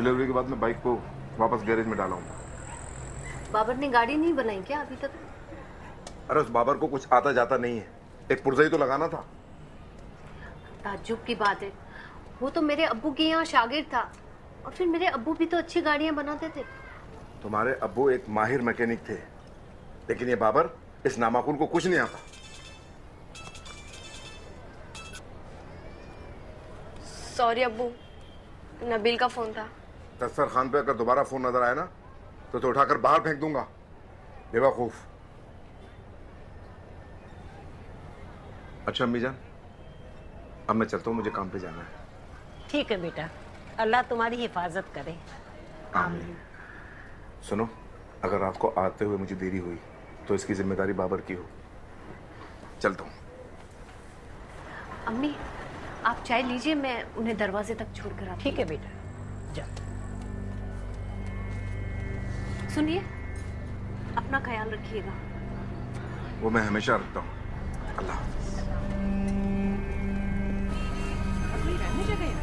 डिलीवरी के बाद मैं बाइक को वापस गैरेज में डाला हूँ। बाबर ने गाड़ी नहीं बनाई क्या अभी तक? अरे उस बाबर को कुछ आता जाता नहीं है, एक पुर्जा ही तो लगाना था। ताज्जुब की बात है, वो तो मेरे अब्बू के यहाँ शागिर्द था, और फिर मेरे अब्बू भी तो अच्छी गाड़ियां बनाते थे। तुम्हारे अब्बू एक माहिर मैकेनिक थे, लेकिन ये बाबर इस नामाकुल को कुछ नहीं आता। सॉरी अब्बू, नबील का फोन था। दस्तरखान खान पे अगर दोबारा फोन नजर आया ना तो उठाकर बाहर फेंक दूंगा, बेवकूफ। अच्छा अम्मी जान, अब मैं चलता हूँ, मुझे काम पे जाना है। ठीक है बेटा, अल्लाह तुम्हारी हिफाजत करे। आमीन। सुनो, अगर रात को आते हुए मुझे देरी हुई तो इसकी जिम्मेदारी बाबर की हो। चलता हूँ। अम्मी आप चाय लीजिए, मैं उन्हें दरवाजे तक छोड़कर आती हूँ। ठीक है बेटा, जाओ। सुनिए, अपना ख्याल रखिएगा। वो मैं हमेशा रखता हूँ। अल्लाह हाफिज। रहने जगह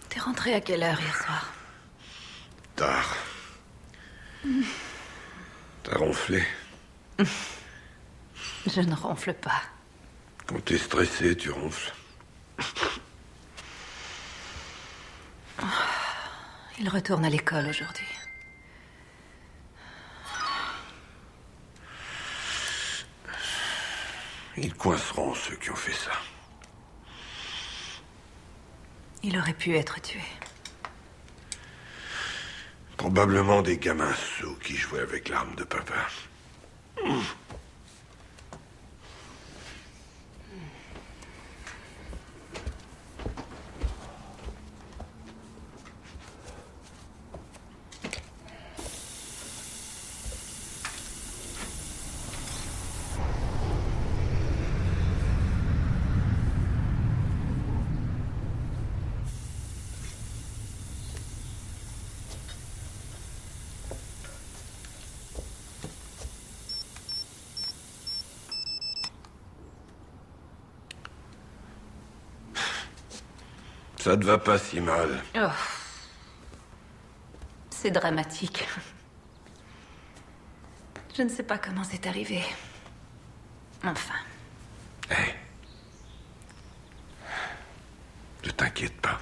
T'es rentré à quelle heure hier soir? Tard. T'as ronflé. Je ne ronfle pas. Quand t'es stressé, tu ronfles. Il retourne à l'école aujourd'hui. Ils coinceront ceux qui ont fait ça. Il aurait pu être tué. Probablement des gamins sots qui jouaient avec l'arme de papa. Ça te va pas si mal. Oh. C'est dramatique. Je ne sais pas comment c'est arrivé. Enfin. Hé. Ne t'inquiète pas.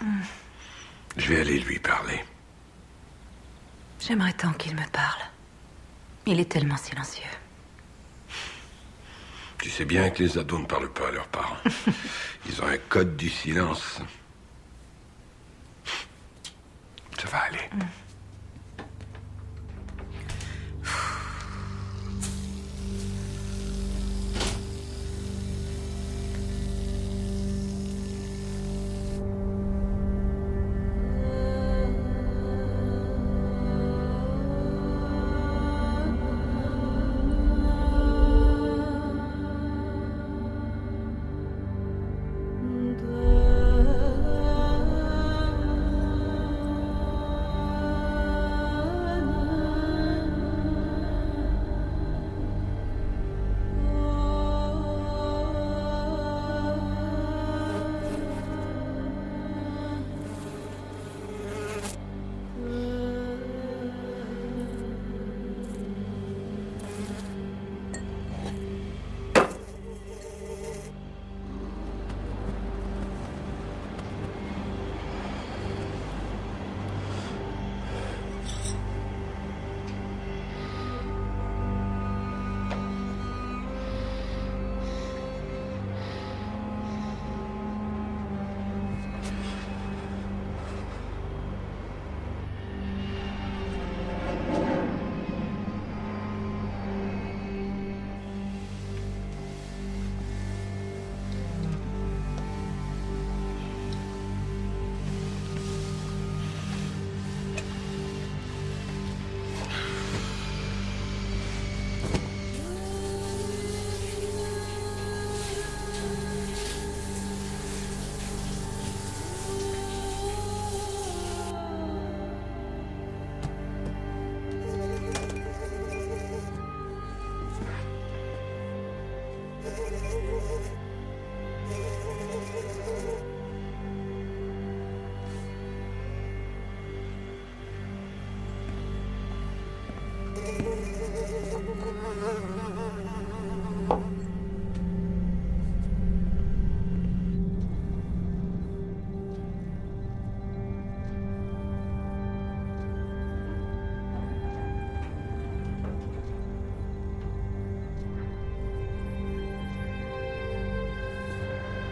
Je vais aller lui parler. J'aimerais tant qu'il me parle. Il est tellement silencieux. Tu sais bien que les ados ne parlent pas à leurs parents. Ils ont un code du silence. Ça va aller.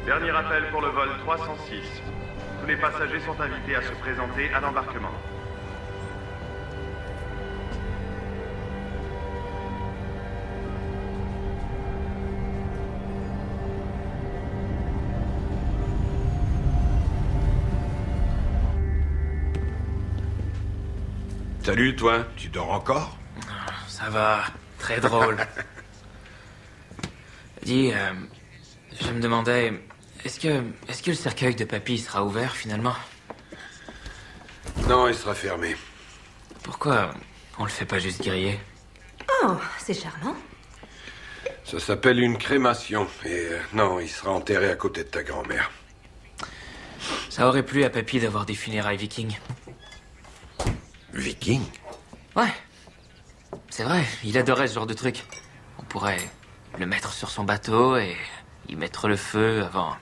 Dernier appel pour le vol 306. Tous les passagers sont invités à se présenter à l'embarquement. Salut, toi. Tu dors encore? Ça va, très drôle. Dis, je me demandais, est-ce que le cercueil de papy sera ouvert finalement? Non, il sera fermé. Pourquoi on le fait pas juste griller? Oh, c'est charmant. Ça s'appelle une crémation. Et non, il sera enterré à côté de ta grand-mère. Ça aurait plu à papy d'avoir des funérailles vikings. Viking? Ouais, c'est vrai, il adorait ce genre de truc. On pourrait le mettre sur son bateau et y mettre le feu avant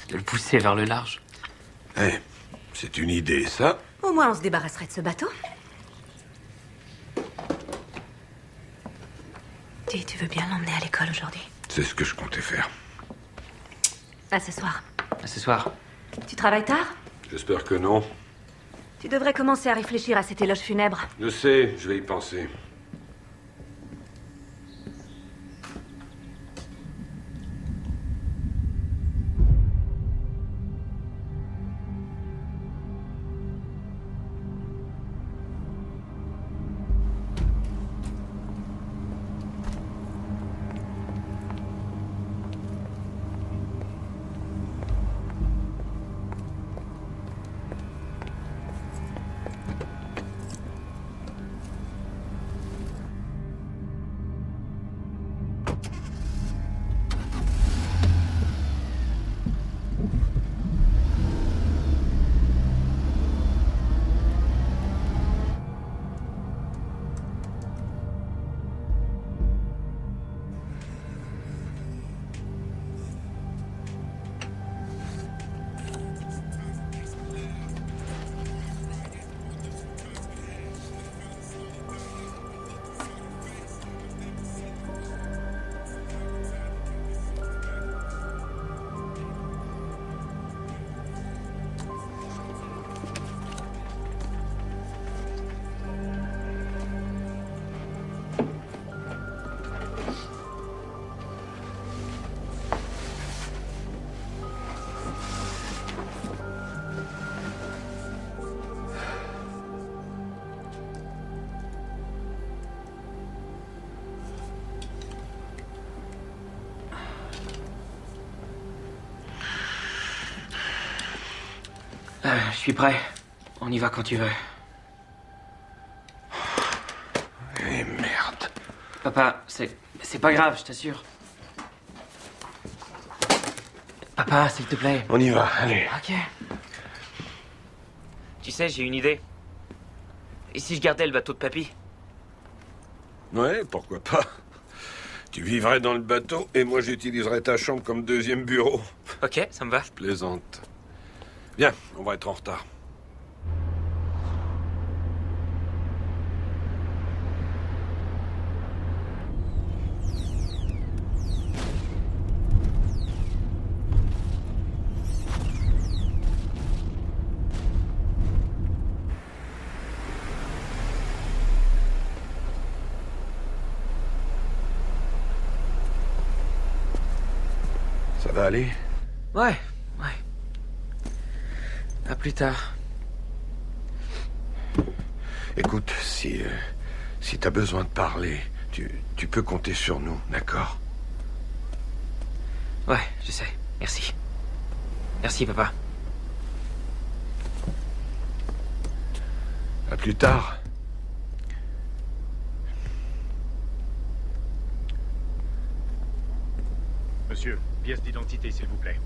de le pousser vers le large. Eh, c'est une idée, ça. Au moins, on se débarrasserait de ce bateau. Dis, tu veux bien l'emmener à l'école aujourd'hui? C'est ce que je comptais faire. À ce soir. À ce soir. Tu travailles tard? J'espère que non. Tu devrais commencer à réfléchir à cet éloge funèbre. Je sais, je vais y penser. Je suis prêt. On y va quand tu veux. Eh merde. Papa, c'est pas grave, je t'assure. Papa, s'il te plaît. On y va, allez. Ok. Tu sais, j'ai une idée. Et si je gardais le bateau de papy? Ouais, pourquoi pas. Tu vivrais dans le bateau et moi j'utiliserais ta chambre comme deuxième bureau. Ok, ça me va. Plaisante. Viens, on va être en retard. Ça va aller? Ouais. À plus tard. Écoute, si t'as besoin de parler, tu peux compter sur nous, d'accord? Ouais, je sais. Merci. Merci, papa. À plus tard. Monsieur, pièce d'identité, s'il vous plaît.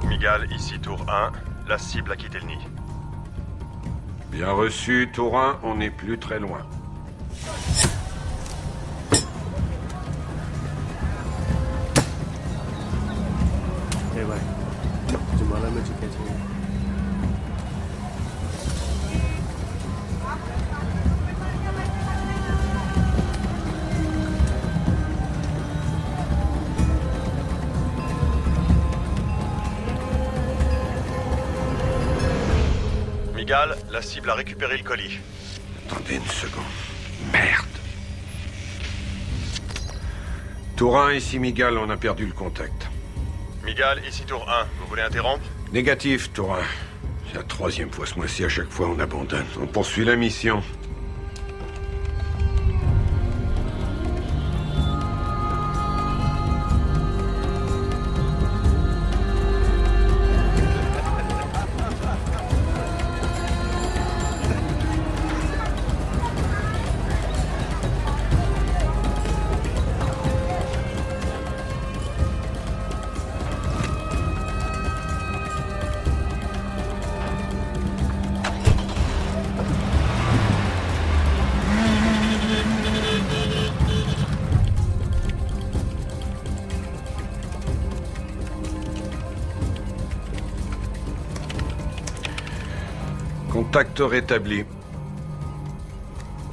Miguel, ici Tour 1. La cible a quitté le nid. Bien reçu, Tour 1, on n'est plus très loin. Miguel, la cible a récupéré le colis. Attendez une seconde. Merde. Tour 1, ici Miguel, on a perdu le contact. Miguel, ici Tour 1. Vous voulez interrompre? Négatif, Tour 1. C'est la 3e fois ce mois-ci, à chaque fois on abandonne. On poursuit la mission. Contact rétabli.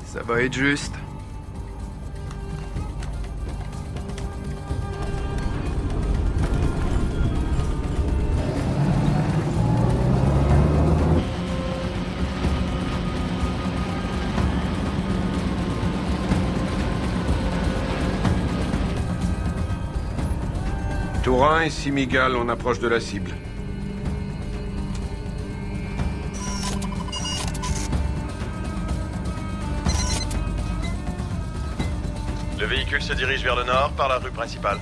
Ça va être juste. Tour 1, ici Miguel, on approche de la cible. Le véhicule se dirige vers le nord par la rue principale.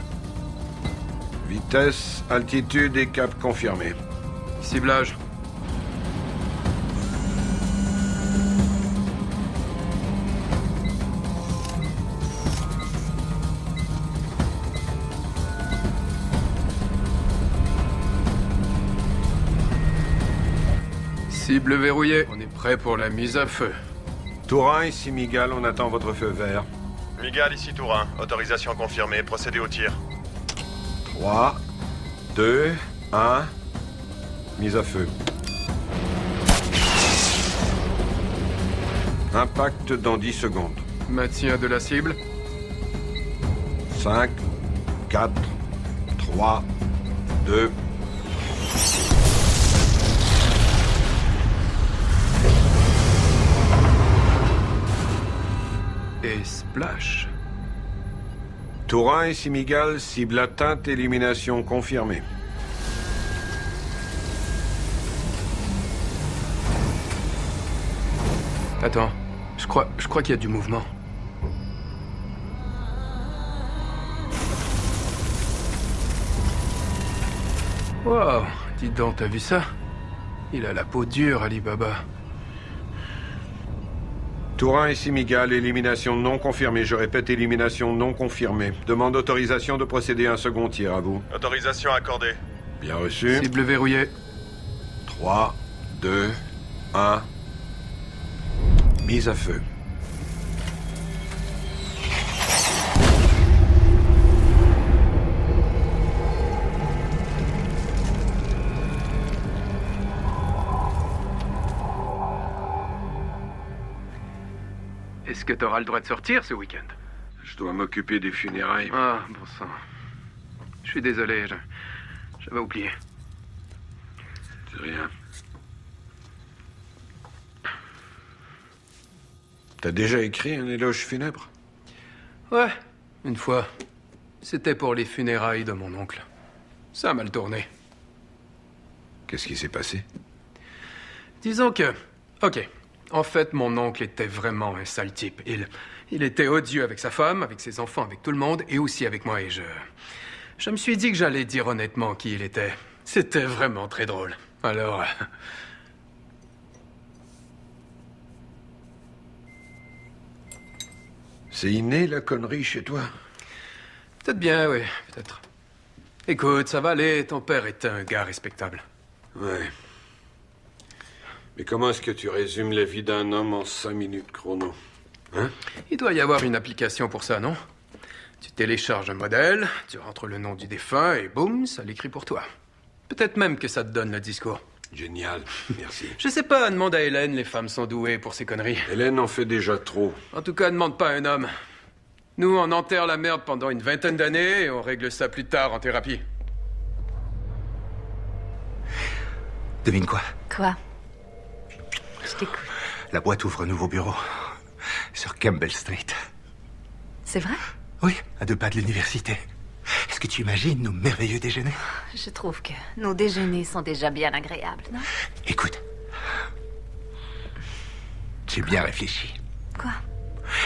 Vitesse, altitude et cap confirmé. Ciblage. Cible verrouillée. On est prêt pour la mise à feu. Tour 1, ici Miguel, on attend votre feu vert. Miguel, ici Tourin. Autorisation confirmée. Procédez au tir. 3, 2, 1. Mise à feu. Impact dans 10 secondes. Maintien de la cible. 5, 4, 3, 2. Et splash. Tourin et Simigal, cible atteinte, élimination confirmée. Attends, je crois qu'il y a du mouvement. Wow, dis donc, t'as vu ça? Il a la peau dure, Ali Baba. Tourin et Simigal, élimination non confirmée. Je répète, élimination non confirmée. Demande autorisation de procéder à un second tir, à vous. Autorisation accordée. Bien reçu. Cible verrouillée. 3, 2, 1. Mise à feu. Est-ce que t'auras le droit de sortir ce week-end? Je dois m'occuper des funérailles. Ah, bon sang. Je suis désolé, j'avais oublié. C'est rien. T'as déjà écrit un éloge funèbre? Ouais, une fois. C'était pour les funérailles de mon oncle. Ça a mal tourné. Qu'est-ce qui s'est passé? Disons que... Ok. En fait, mon oncle était vraiment un sale type. Il était odieux avec sa femme, avec ses enfants, avec tout le monde, et aussi avec moi. Et je me suis dit que j'allais dire honnêtement qui il était. C'était vraiment très drôle. Alors... C'est inné, la connerie, chez toi? Peut-être bien, oui, peut-être. Écoute, ça va aller, ton père est un gars respectable. Ouais. Mais comment est-ce que tu résumes la vie d'un homme en 5 minutes chrono? Hein? Il doit y avoir une application pour ça, non? Tu télécharges un modèle, tu rentres le nom du défunt et boum, ça l'écrit pour toi. Peut-être même que ça te donne le discours. Génial, merci. Je sais pas, demande à Hélène, les femmes sont douées pour ces conneries. Hélène en fait déjà trop. En tout cas, demande pas à un homme. Nous, on enterre la merde pendant une 20aine d'années et on règle ça plus tard en thérapie. Devine quoi? Quoi? Je t'écoute. La boîte ouvre un nouveau bureau. Sur Campbell Street. C'est vrai? Oui, à 2 pas de l'université. Est-ce que tu imagines nos merveilleux déjeuners? Je trouve que nos déjeuners sont déjà bien agréables, non? Écoute. J'ai bien réfléchi. Quoi?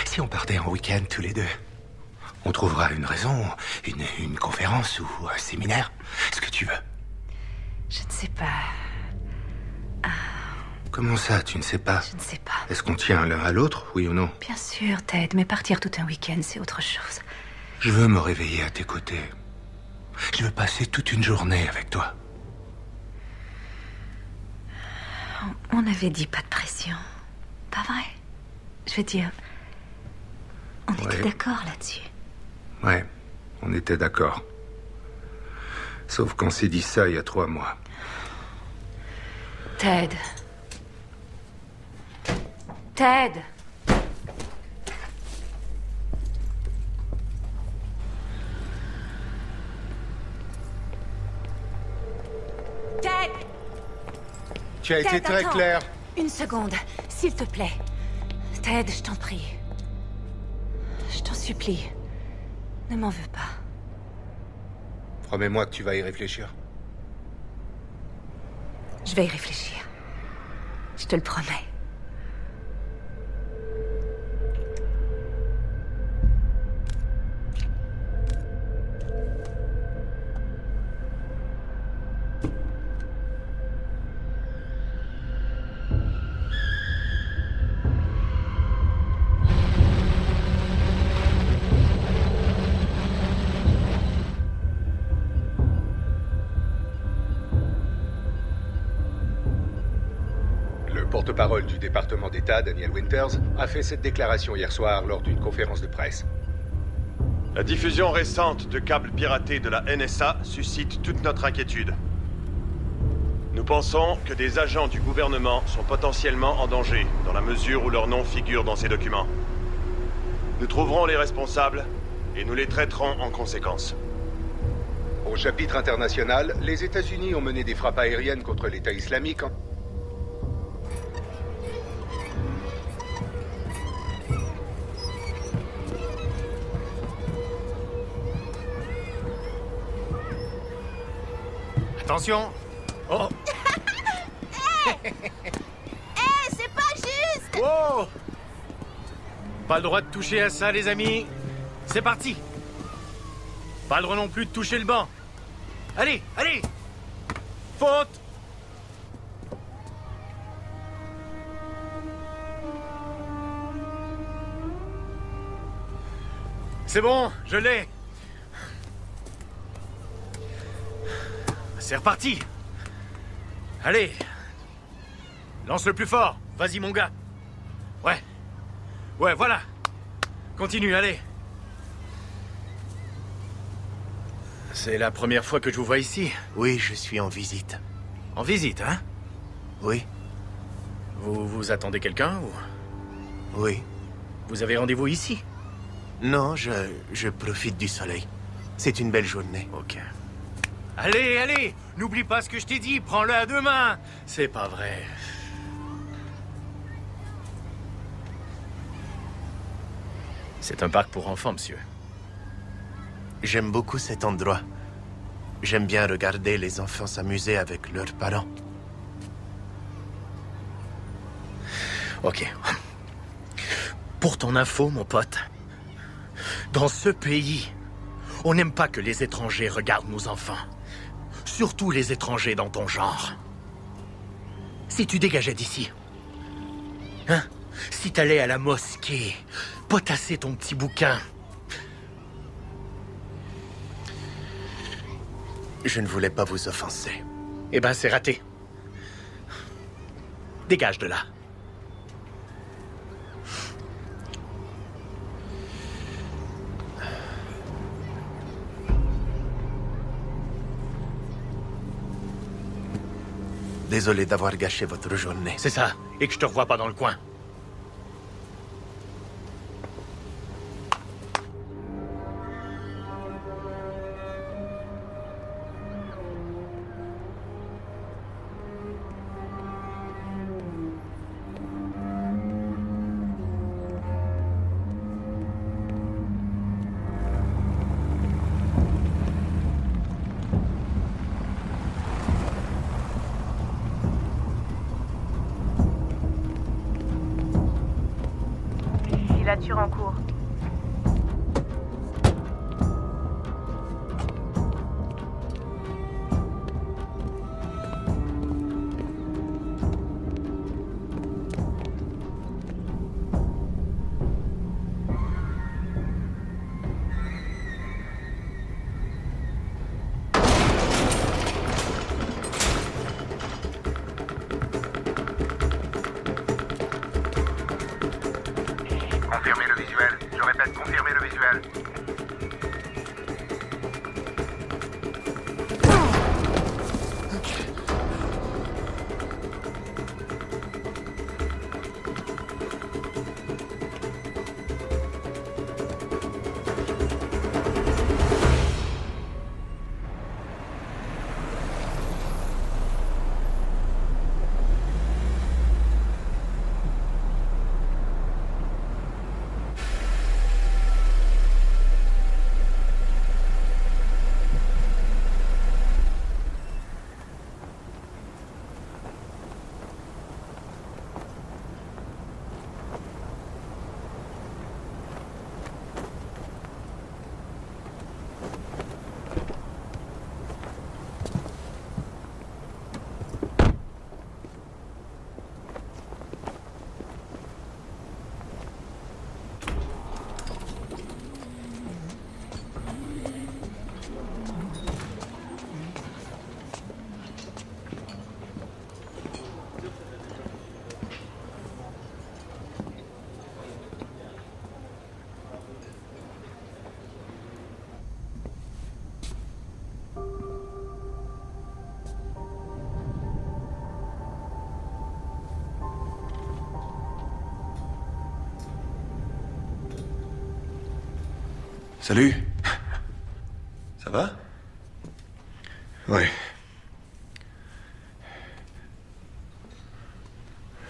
Si on partait en week-end tous les deux, on trouvera une raison, une conférence ou un séminaire. Ce que tu veux. Je ne sais pas. Comment ça, tu ne sais pas? Je ne sais pas. Est-ce qu'on tient l'un à l'autre, oui ou non? Bien sûr, Ted, mais partir tout un week-end, c'est autre chose. Je veux me réveiller à tes côtés. Je veux passer toute une journée avec toi. On avait dit pas de pression. Pas vrai? Je veux dire, on était d'accord là-dessus. Ouais, on était d'accord. Sauf qu'on s'est dit ça il y a 3 mois. Ted. Ted. Ted! Tu as été Ted, très attends. clair. Une seconde, s'il te plaît. Ted, je t'en prie. Je t'en supplie. Ne m'en veux pas. Promets-moi que tu vas y réfléchir. Je vais y réfléchir. Je te le promets. Le porte-parole du département d'État, Daniel Winters, a fait cette déclaration hier soir lors d'une conférence de presse. La diffusion récente de câbles piratés de la NSA suscite toute notre inquiétude. Nous pensons que des agents du gouvernement sont potentiellement en danger, dans la mesure où leur nom figure dans ces documents. Nous trouverons les responsables et nous les traiterons en conséquence. Au chapitre international, les États-Unis ont mené des frappes aériennes contre l'État islamique. Attention. Oh. c'est pas juste! Wow. Pas le droit de toucher à ça, les amis. C'est parti. Pas le droit non plus de toucher le banc. Allez, allez. Faute. C'est bon, je l'ai. C'est reparti. Allez. Lance le plus fort. Vas-y, mon gars. Ouais. Ouais, voilà. Continue, allez. C'est la première fois que je vous vois ici. Oui, je suis en visite. En visite, hein? Oui. Vous attendez quelqu'un ou... Oui. Vous avez rendez-vous ici? Non, je profite du soleil. C'est une belle journée. Ok. Allez, allez! N'oublie pas ce que je t'ai dit, prends-le à deux mains! C'est pas vrai. C'est un parc pour enfants, monsieur. J'aime beaucoup cet endroit. J'aime bien regarder les enfants s'amuser avec leurs parents. Ok. Pour ton info, mon pote, dans ce pays, on n'aime pas que les étrangers regardent nos enfants. Surtout les étrangers dans ton genre. Si tu dégageais d'ici, hein? Si t'allais à la mosquée, potasser ton petit bouquin. Je ne voulais pas vous offenser. Eh ben, c'est raté. Dégage de là. Désolé d'avoir gâché votre journée. C'est ça, et que je te revois pas dans le coin. Filature en cours. Confirmez le visuel. Je répète, confirmez le visuel. Salut. Ça va? Ouais.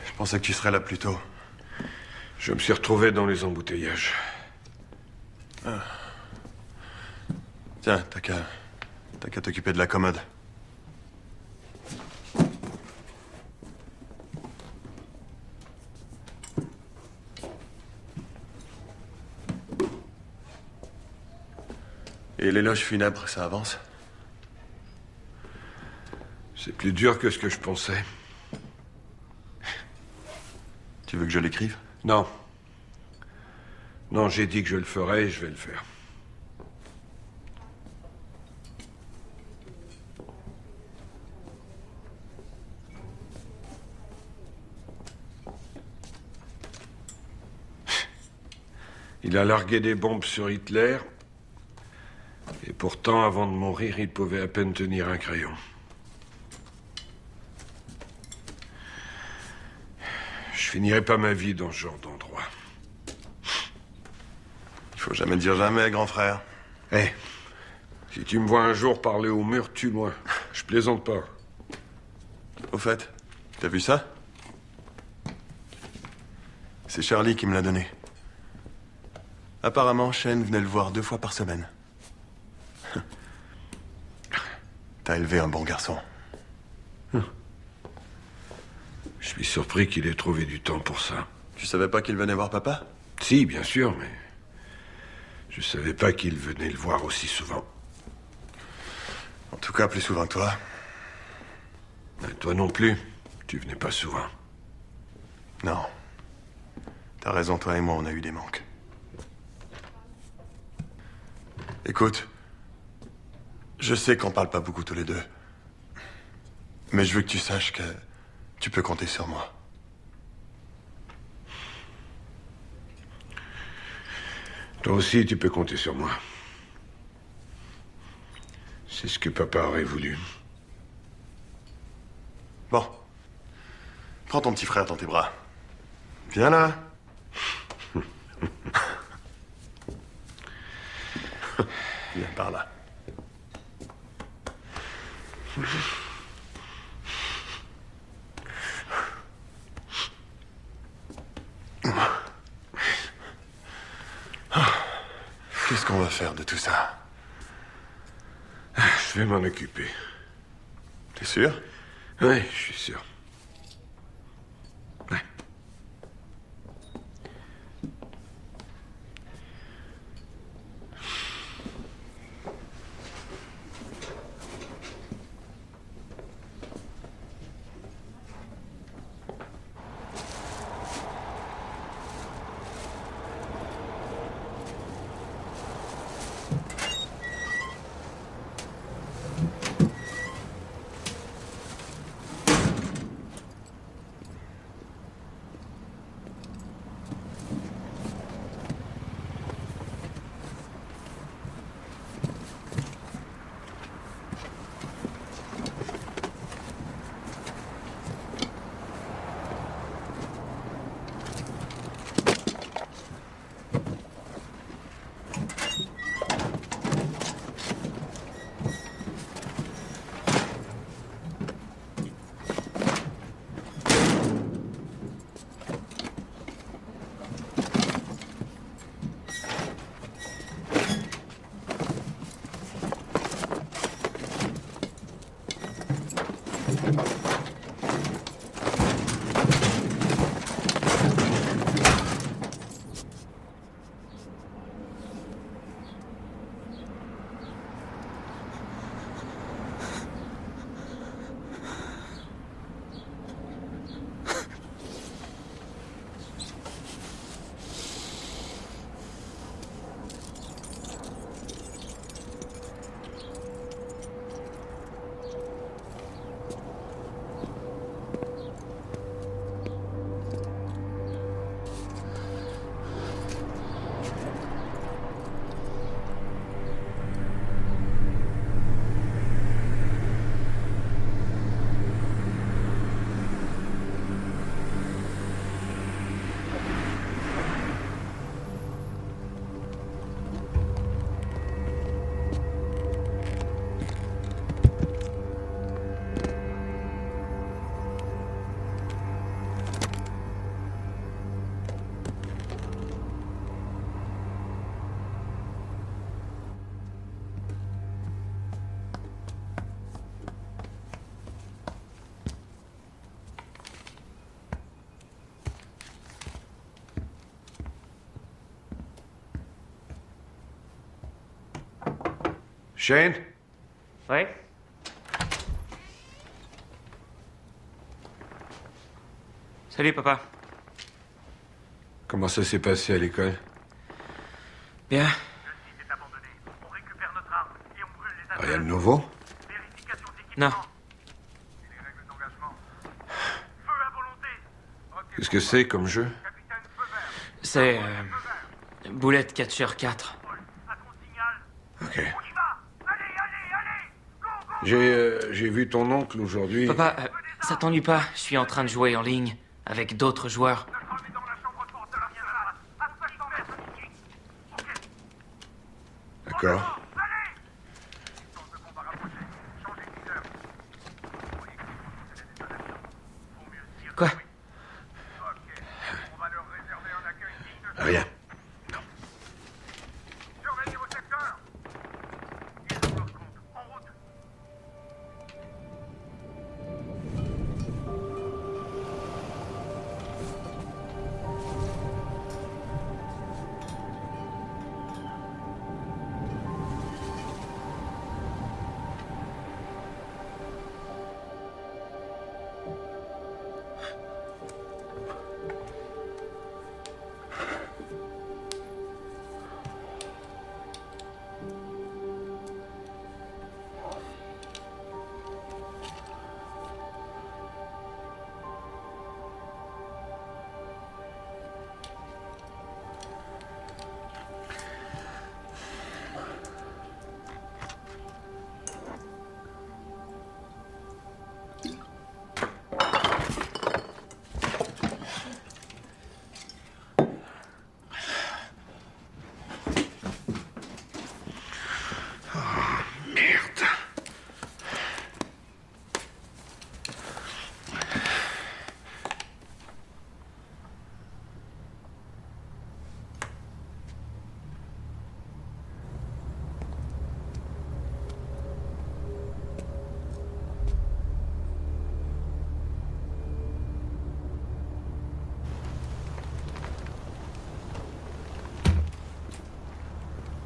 Je pensais que tu serais là plus tôt. Je me suis retrouvé dans les embouteillages. Ah. Tiens, t'as qu'à t'occuper de la commode. Et l'éloge funèbre, ça avance? C'est plus dur que ce que je pensais. Tu veux que je l'écrive? Non. Non, j'ai dit que je le ferais et je vais le faire. Il a largué des bombes sur Hitler. Et pourtant, avant de mourir, il pouvait à peine tenir un crayon. Je finirai pas ma vie dans ce genre d'endroit. Il faut jamais dire jamais, grand frère. Hé, si tu me vois un jour parler au mur, tue-moi. Je plaisante pas. Au fait, t'as vu ça? C'est Charlie qui me l'a donné. Apparemment, Shane venait le voir 2 fois par semaine. T'as élevé un bon garçon. Je suis surpris qu'il ait trouvé du temps pour ça. Tu savais pas qu'il venait voir papa? Si, bien sûr, mais... je savais pas qu'il venait le voir aussi souvent. En tout cas, plus souvent que toi. Et toi non plus. Tu venais pas souvent. Non. T'as raison, toi et moi, on a eu des manques. Écoute, je sais qu'on parle pas beaucoup tous les deux. Mais je veux que tu saches que tu peux compter sur moi. Toi aussi, tu peux compter sur moi. C'est ce que papa aurait voulu. Bon. Prends ton petit frère dans tes bras. Viens là. Viens par là. Qu'est-ce qu'on va faire de tout ça? Je vais m'en occuper. T'es sûr? Oui, je suis sûr. Ouais. Shane? Ouais? Salut, papa. Comment ça s'est passé à l'école? Bien. Rien de nouveau? Non. Qu'est-ce que c'est comme jeu? C'est... Boulette Catcher 4. Ok. J'ai vu ton oncle aujourd'hui. Papa, ça t'ennuie pas? Je suis en train de jouer en ligne avec d'autres joueurs. D'accord. Quoi? Rien.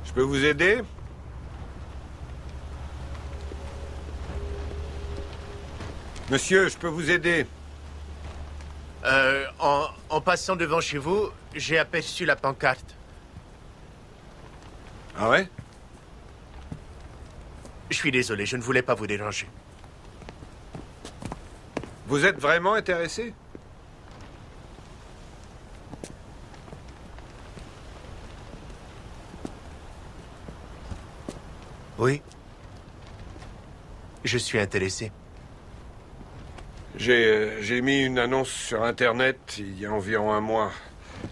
Je peux vous aider? Monsieur, je peux vous aider? En passant devant chez vous, j'ai aperçu la pancarte. Ah ouais? Je suis désolé, je ne voulais pas vous déranger. Vous êtes vraiment intéressé? Oui. Je suis intéressé. J'ai mis une annonce sur Internet il y a environ un mois.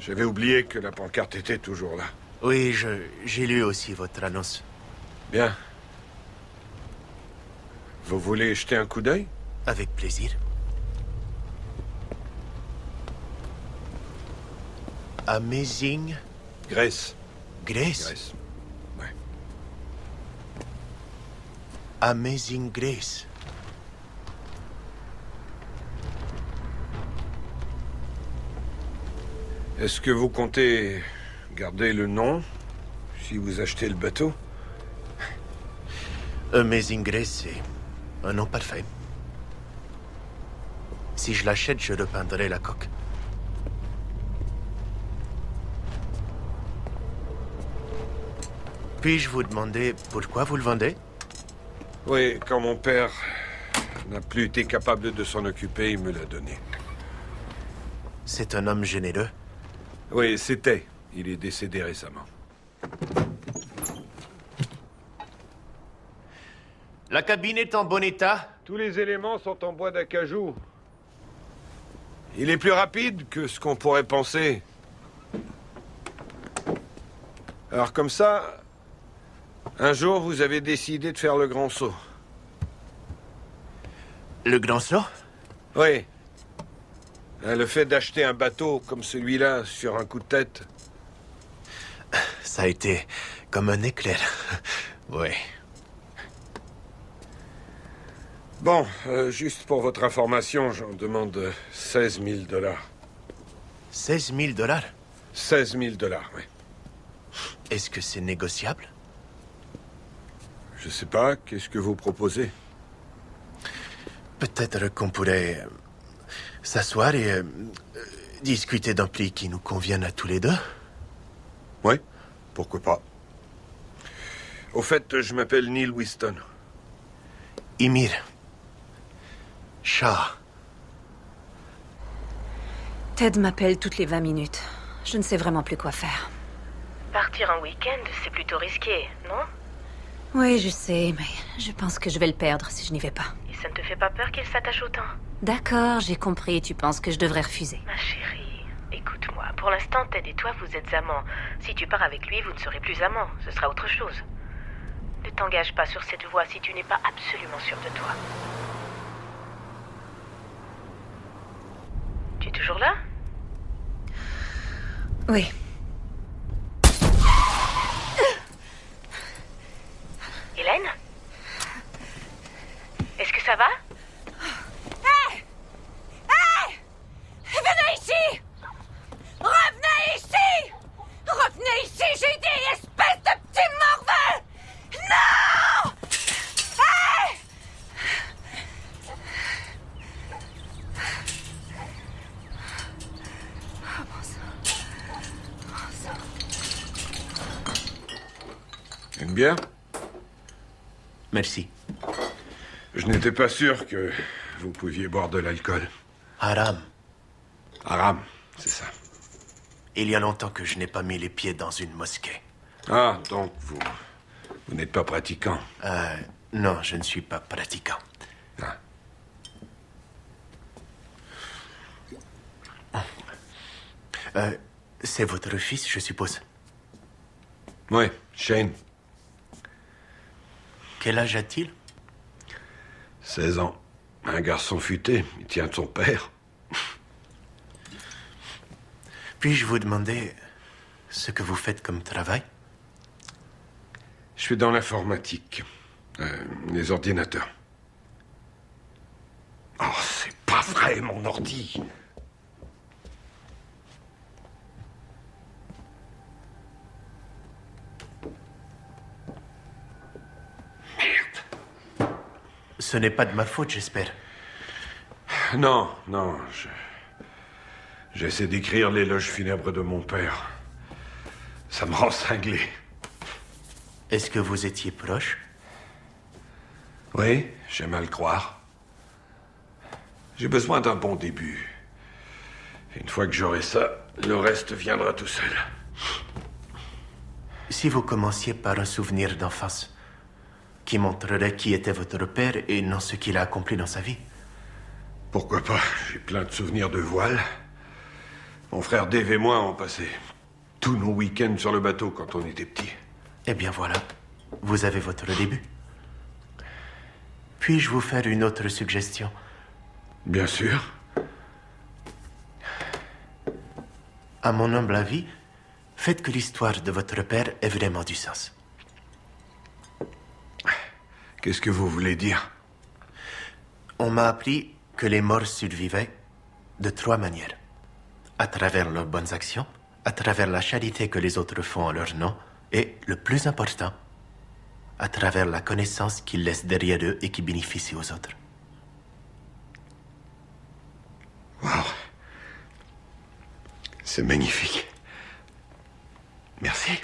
J'avais oublié que la pancarte était toujours là. Oui, j'ai lu aussi votre annonce. Bien. Vous voulez jeter un coup d'œil? Avec plaisir. Amazing... Grace. Grace? Grace. Ouais. Amazing Grace. Est-ce que vous comptez garder le nom si vous achetez le bateau? Amazing Grace, c'est un nom parfait. Si je l'achète, je repeindrai la coque. Puis-je vous demander pourquoi vous le vendez? Oui, quand mon père n'a plus été capable de s'en occuper, il me l'a donné. C'est un homme généreux. Oui, c'était. Il est décédé récemment. La cabine est en bon état? Tous les éléments sont en bois d'acajou. Il est plus rapide que ce qu'on pourrait penser. Alors comme ça, un jour, vous avez décidé de faire le grand saut. Le grand saut? Oui. Le fait d'acheter un bateau comme celui-là sur un coup de tête. Ça a été comme un éclair. Oui. Bon, juste pour votre information, j'en demande 16 000 $. 16 000 $? 16 000 $, oui. Est-ce que c'est négociable? Je sais pas, qu'est-ce que vous proposez? Peut-être qu'on pourrait s'asseoir et discuter d'un prix qui nous convienne à tous les deux. Ouais, pourquoi pas. Au fait, je m'appelle Neil Winston. Ymir. Shah. Ted m'appelle toutes les 20 minutes. Je ne sais vraiment plus quoi faire. Partir en week-end, c'est plutôt risqué, non? Oui, je sais, mais je pense que je vais le perdre si je n'y vais pas. Et ça ne te fait pas peur qu'il s'attache autant? D'accord, j'ai compris. Tu penses que je devrais refuser. Ma chérie, écoute-moi. Pour l'instant, Ted et toi, vous êtes amants. Si tu pars avec lui, vous ne serez plus amants. Ce sera autre chose. Ne t'engage pas sur cette voie si tu n'es pas absolument sûr de toi. Tu es toujours là? Oui. Hélène? Est-ce que ça va? Hé! Hé! Venez ici! Revenez ici! Revenez ici, j'ai dit, espèce de petit morveux! Non! Hé! Oh, bon sang. Une bière? Merci. Je n'étais pas sûr que vous pouviez boire de l'alcool. Haram. Haram, c'est ça. Il y a longtemps que je n'ai pas mis les pieds dans une mosquée. Ah, donc vous n'êtes pas pratiquant. Non, je ne suis pas pratiquant. C'est votre fils, je suppose? Oui, Shane. Quel âge a-t-il? 16 ans. Un garçon futé. Il tient de son père. Puis-je vous demander ce que vous faites comme travail? Je suis dans l'informatique. Les ordinateurs. Oh, c'est pas vrai, mon ordi. Ce n'est pas de ma faute, j'espère. Non, non, j'essaie d'écrire l'éloge funèbre de mon père. Ça me rend cinglé. Est-ce que vous étiez proche? Oui, j'aime à le croire. J'ai besoin d'un bon début. Une fois que j'aurai ça, le reste viendra tout seul. Si vous commenciez par un souvenir d'enfance qui montrerait qui était votre père et non ce qu'il a accompli dans sa vie. Pourquoi pas? J'ai plein de souvenirs de voile. Mon frère Dave et moi, on passait tous nos week-ends sur le bateau quand on était petits. Eh bien voilà, vous avez votre début. Puis-je vous faire une autre suggestion? Bien sûr. À mon humble avis, faites que l'histoire de votre père ait vraiment du sens. Qu'est-ce que vous voulez dire? On m'a appris que les morts survivaient de 3 manières. À travers leurs bonnes actions, à travers la charité que les autres font en leur nom, et, le plus important, à travers la connaissance qu'ils laissent derrière eux et qui bénéficie aux autres. Wow. C'est magnifique. Merci.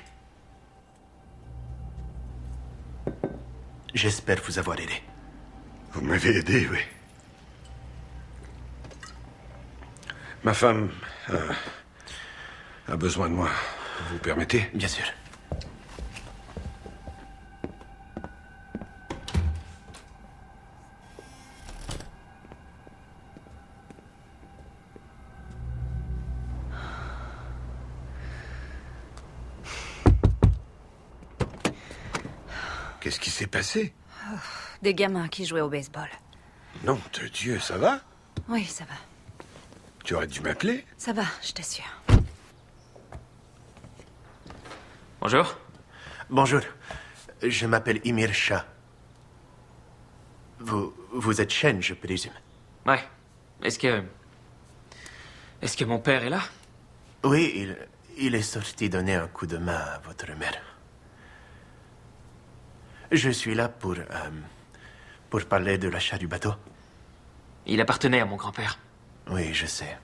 J'espère vous avoir aidé. Vous m'avez aidé, oui. Ma femme a besoin de moi. Vous permettez? Bien sûr. Qu'est-ce qui s'est passé? Des gamins qui jouaient au baseball. Nom de Dieu, ça va? Oui, ça va. Tu aurais dû m'appeler. Ça va, je t'assure. Bonjour. Bonjour. Je m'appelle Ymir Shah. Vous êtes Shane, je présume. Ouais. Est-ce que mon père est là? Oui, il est sorti donner un coup de main à votre mère. Je suis là pour parler de l'achat du bateau. Il appartenait à mon grand-père. Oui, je sais.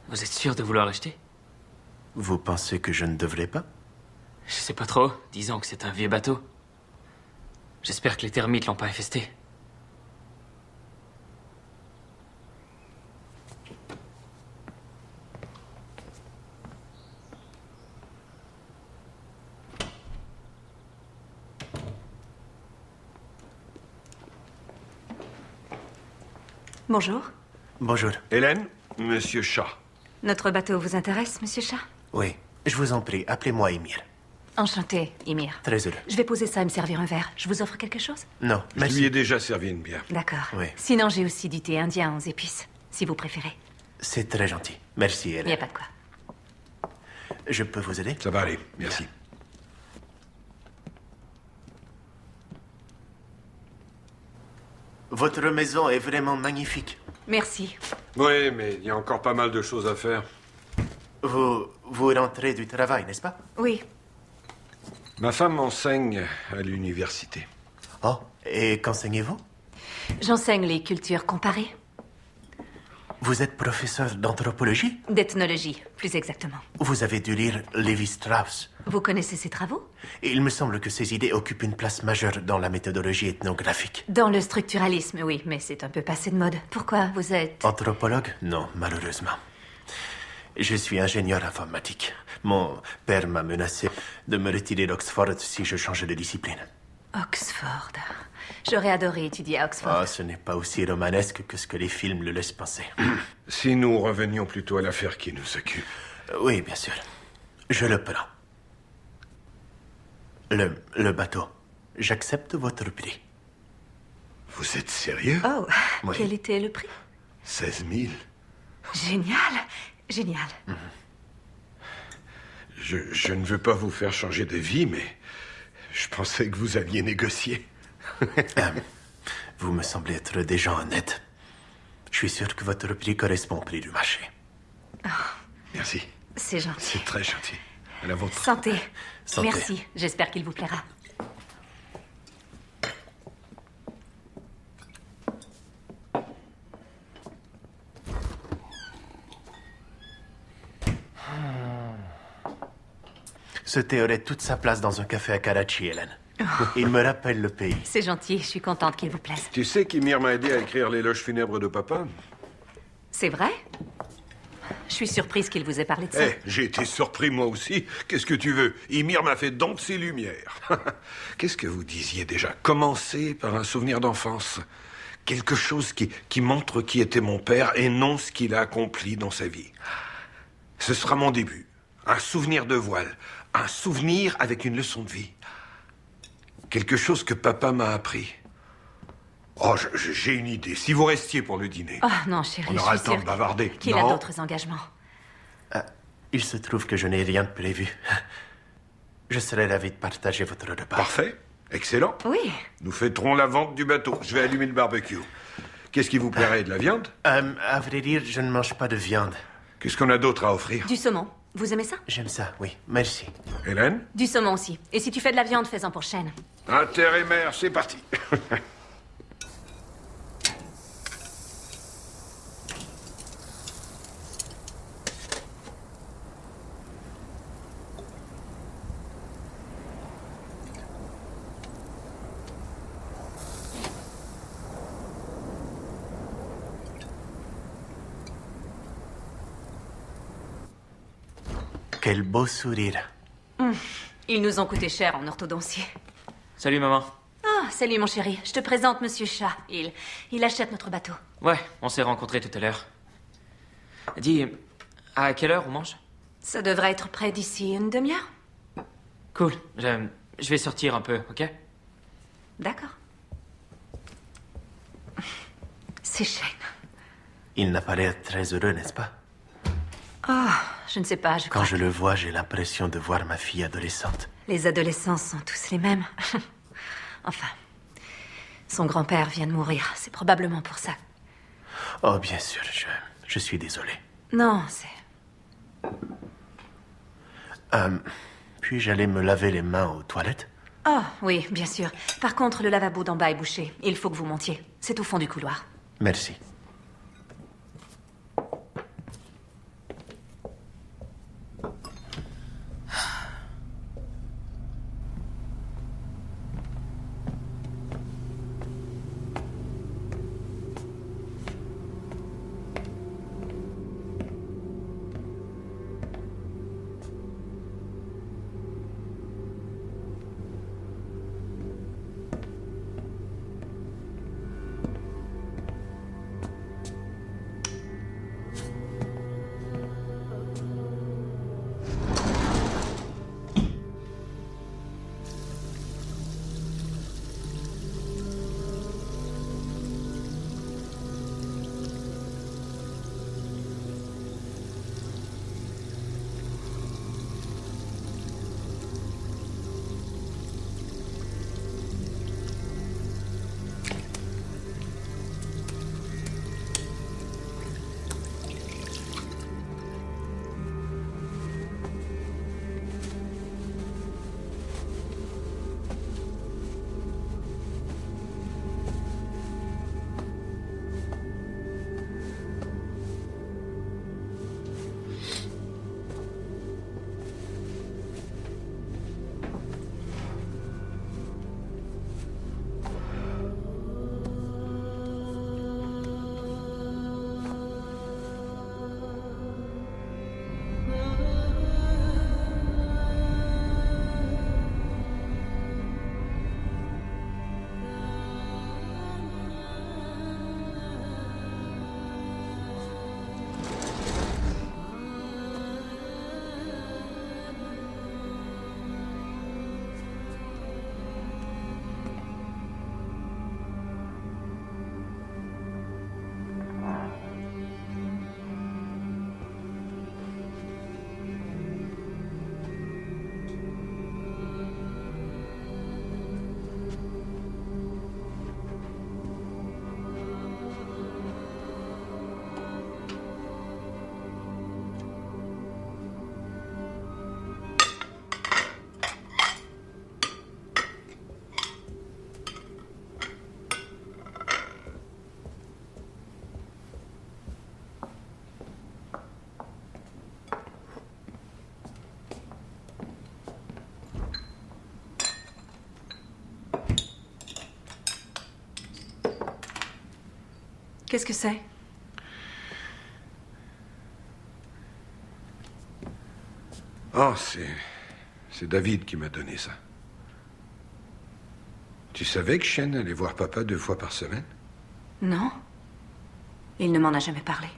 Vous êtes sûr de vouloir l'acheter? Vous pensez que je ne devrais pas? Je sais pas trop. Disons que c'est un vieux bateau. J'espère que les termites l'ont pas infesté. Bonjour. Bonjour. Hélène, Monsieur Shah. Notre bateau vous intéresse, Monsieur Shah? Oui, je vous en prie, appelez-moi Emir. Enchanté, Emir. Très heureux. Je vais poser ça et me servir un verre. Je vous offre quelque chose? Non, Je merci. lui ai déjà servi une bière. D'accord. Oui. Sinon, j'ai aussi du thé indien aux épices, si vous préférez. C'est très gentil. Merci, Il n'y a Hélène. pas de quoi. Je peux vous aider? Ça va aller, merci. Votre maison est vraiment magnifique. Merci. Oui, mais il y a encore pas mal de choses à faire. Vous rentrez du travail, n'est-ce pas? Oui. Ma femme enseigne à l'université. Oh, et qu'enseignez-vous? J'enseigne les cultures comparées. Vous êtes professeur d'anthropologie? D'ethnologie, plus exactement. Vous avez dû lire Lévi-Strauss. Vous connaissez ses travaux? Il me semble que ces idées occupent une place majeure dans la méthodologie ethnographique. Dans le structuralisme, oui, mais c'est un peu passé de mode. Pourquoi vous êtes... Anthropologue? Non, malheureusement. Je suis ingénieur informatique. Mon père m'a menacé de me retirer d'Oxford si je changeais de discipline. Oxford. J'aurais adoré étudier à Oxford. Ah, ce n'est pas aussi romanesque que ce que les films le laissent penser. Si nous revenions plutôt à l'affaire qui nous occupe. Oui, bien sûr. Je le prends. Le bateau. J'accepte votre prix. Vous êtes sérieux? Oh, Oui. quel était le prix? 16 000. Génial, génial. Je ne veux pas vous faire changer de vie, mais je pensais que vous aviez négocié. Vous me semblez être des gens honnêtes. Je suis sûr que votre prix correspond au prix du marché. Merci. C'est gentil. C'est très gentil. À la vôtre. Santé. Santé. Merci, j'espère qu'il vous plaira. Ce thé aurait toute sa place dans un café à Karachi, Hélène. Il me rappelle le pays. C'est gentil, je suis contente qu'il vous plaise. Tu sais qu'Emir m'a aidé à écrire l'éloge funèbre de papa? C'est vrai? Je suis surprise qu'il vous ait parlé de ça. J'ai été surpris moi aussi. Qu'est-ce que tu veux? Emir m'a fait dompter ses lumières. Qu'est-ce que vous disiez déjà? Commencez par un souvenir d'enfance. Quelque chose qui montre qui était mon père et non ce qu'il a accompli dans sa vie. Ce sera mon début. Un souvenir de voile. Un souvenir avec une leçon de vie. Quelque chose que papa m'a appris. Oh, j'ai une idée. Si vous restiez pour le dîner, Oh non, chérie, on aura je le suis temps sûre de bavarder. qu'il a Non? d'autres engagements. Il se trouve que je n'ai rien de prévu. Je serais ravi de partager votre repas. Parfait. Excellent. Oui. Nous fêterons la vente du bateau. Je vais allumer le barbecue. Qu'est-ce qui vous plairait? De la viande? À vrai dire, je ne mange pas de viande. Qu'est-ce qu'on a d'autre à offrir? Du saumon. Vous aimez ça? J'aime ça, oui. Merci. Hélène? Du saumon aussi. Et si tu fais de la viande, fais-en pour Chêne. Inter et mère, c'est parti. Quel beau sourire. Ils nous ont coûté cher en orthodontie. Salut, maman. Ah, salut mon chéri. Je te présente Monsieur Shah. Il achète notre bateau. Ouais, on s'est rencontrés tout à l'heure. Dis, à quelle heure on mange? Ça devrait être prêt d'ici une demi-heure. Cool. Je vais sortir un peu, ok? D'accord. C'est Shane. Il n'a pas l'air très heureux, n'est-ce pas? Ah, je ne sais pas, je Quand crois. je le vois, j'ai l'impression de voir ma fille adolescente. Les adolescents sont tous les mêmes. Enfin, son grand-père vient de mourir. C'est probablement pour ça. Oh, bien sûr, je suis désolé. Non, c'est... Puis-je aller me laver les mains aux toilettes? Oh, oui, bien sûr. Par contre, le lavabo d'en bas est bouché. Il faut que vous montiez. C'est au fond du couloir. Merci. Qu'est-ce que c'est? Oh, c'est David qui m'a donné ça. Tu savais que Shen allait voir papa 2 fois par semaine? Non. Il ne m'en a jamais parlé.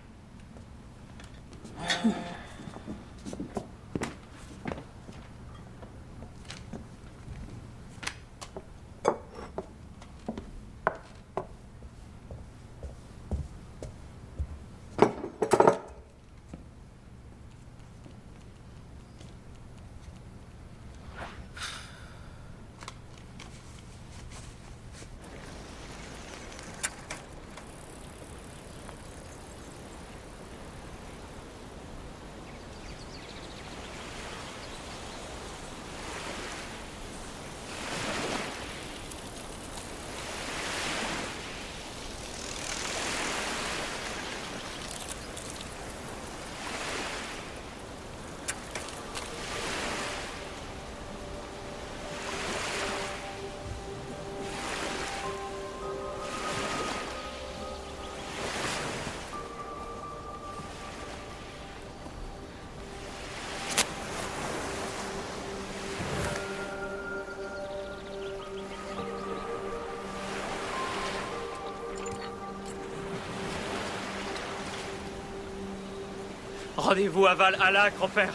Rendez-vous à Valhalla, grand-père.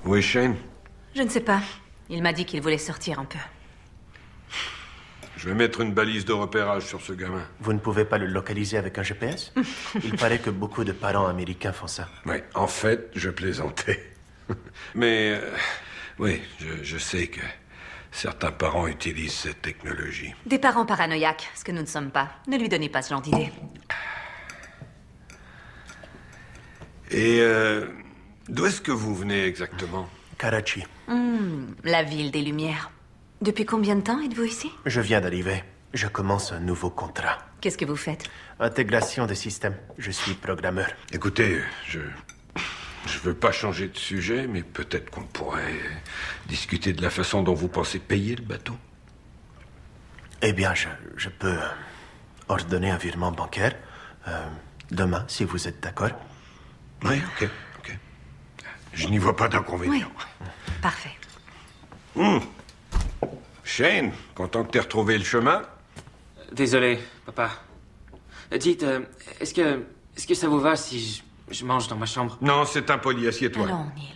Où est Shane? Je ne sais pas. Il m'a dit qu'il voulait sortir un peu. Je vais mettre une balise de repérage sur ce gamin. Vous ne pouvez pas le localiser avec un GPS? Il paraît que beaucoup de parents américains font ça. Oui, en fait, je plaisantais. Mais, oui, je sais que certains parents utilisent cette technologie. Des parents paranoïaques, ce que nous ne sommes pas. Ne lui donnez pas ce genre d'idée. Et, d'où est-ce que vous venez exactement? Karachi. La ville des Lumières. Depuis combien de temps êtes-vous ici? Je viens d'arriver. Je commence un nouveau contrat. Qu'est-ce que vous faites? Intégration de système. Je suis programmeur. Écoutez, je veux pas changer de sujet, mais peut-être qu'on pourrait discuter de la façon dont vous pensez payer le bateau. Eh bien, je peux ordonner un virement bancaire demain, si vous êtes d'accord. Oui, ok. Je n'y vois pas d'inconvénient. Oui, parfait. Shane, content que t'aies retrouvé le chemin? Désolé, papa. Dites, est-ce que ça vous va si je mange dans ma chambre? Non, c'est impoli, assieds-toi. Allons, Neil.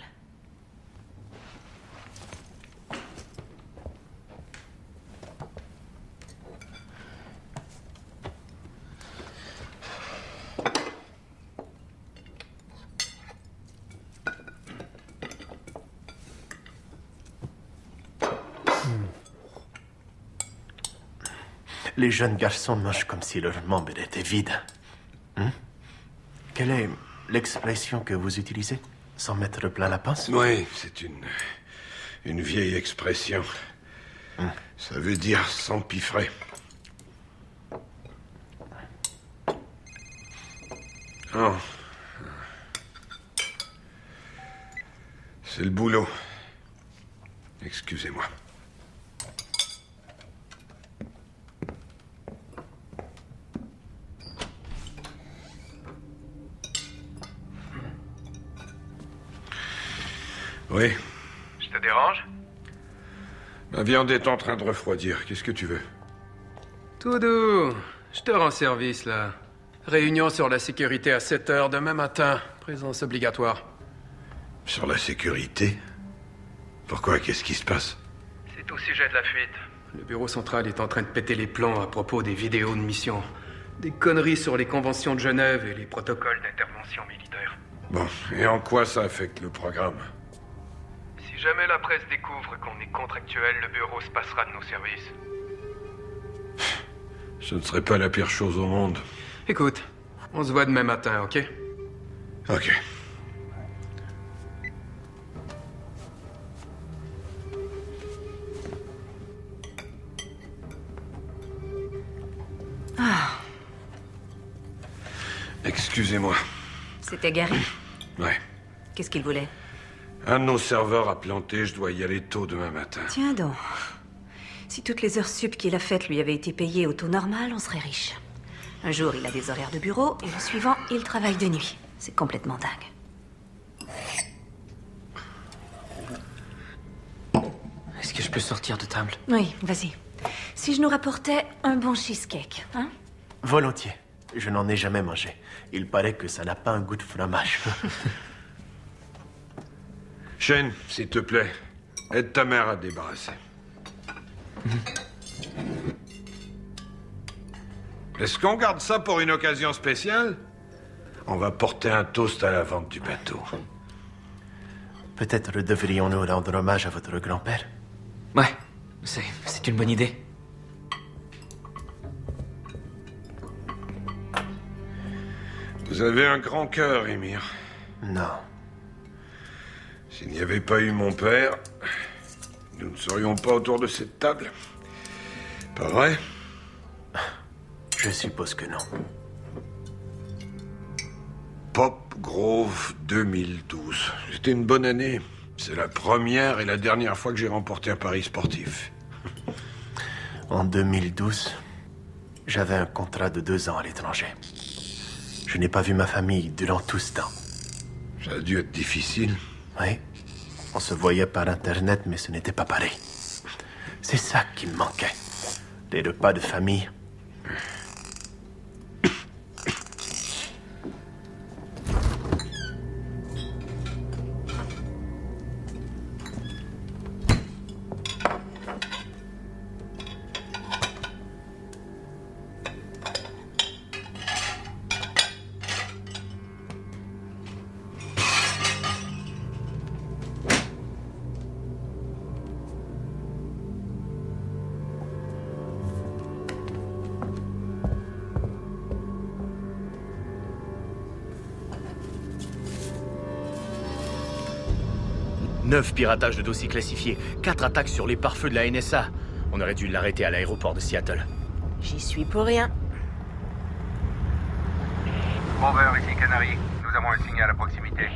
Les jeunes garçons mangent comme si leur membre était vide. Quelle est l'expression que vous utilisez? Sans mettre plein la pince? Oui, c'est une vieille expression. Ça veut dire s'empiffrer. Oh. C'est le boulot. Excusez-moi. Oui. Je te dérange? Ma viande est en train de refroidir. Qu'est-ce que tu veux? Tout doux. Je te rends service, là. Réunion sur la sécurité à 7 h demain matin. Présence obligatoire. Sur la sécurité? Pourquoi? Qu'est-ce qui se passe? C'est au sujet de la fuite. Le bureau central est en train de péter les plombs à propos des vidéos de mission. Des conneries sur les conventions de Genève et les protocoles d'intervention militaire. Bon, et en quoi ça affecte le programme? Si jamais la presse découvre qu'on est contractuel, le bureau se passera de nos services. Ce ne serait pas la pire chose au monde. Écoute, on se voit demain matin, ok? Ok. Excusez-moi. C'était Gary? Ouais. Qu'est-ce qu'il voulait? Un de nos serveurs a planté, je dois y aller tôt demain matin. Tiens donc. Si toutes les heures sup qu'il a faites lui avaient été payées au taux normal, on serait riche. Un jour, il a des horaires de bureau, et le suivant, il travaille de nuit. C'est complètement dingue. Est-ce que je peux sortir de table? Oui, vas-y. Si je nous rapportais un bon cheesecake, hein? Volontiers. Je n'en ai jamais mangé. Il paraît que ça n'a pas un goût de fromage. Shane, s'il te plaît, aide ta mère à te débarrasser. Est-ce qu'on garde ça pour une occasion spéciale? On va porter un toast à la vente du bateau. Peut-être devrions-nous rendre hommage à votre grand-père? Ouais, c'est une bonne idée. Vous avez un grand cœur, Émir. Non. S'il n'y avait pas eu mon père, nous ne serions pas autour de cette table. Pas vrai? Je suppose que non. Pop Grove 2012. C'était une bonne année. C'est la première et la dernière fois que j'ai remporté un pari sportif. En 2012, j'avais un contrat de 2 ans à l'étranger. Je n'ai pas vu ma famille durant tout ce temps. Ça a dû être difficile. Oui. On se voyait par Internet, mais ce n'était pas pareil. C'est ça qui me manquait. Les repas de famille. 9 piratages de dossiers classifiés, 4 attaques sur les pare-feux de la NSA. On aurait dû l'arrêter à l'aéroport de Seattle. J'y suis pour rien. Over, ici Canary. Nous avons un signal à proximité.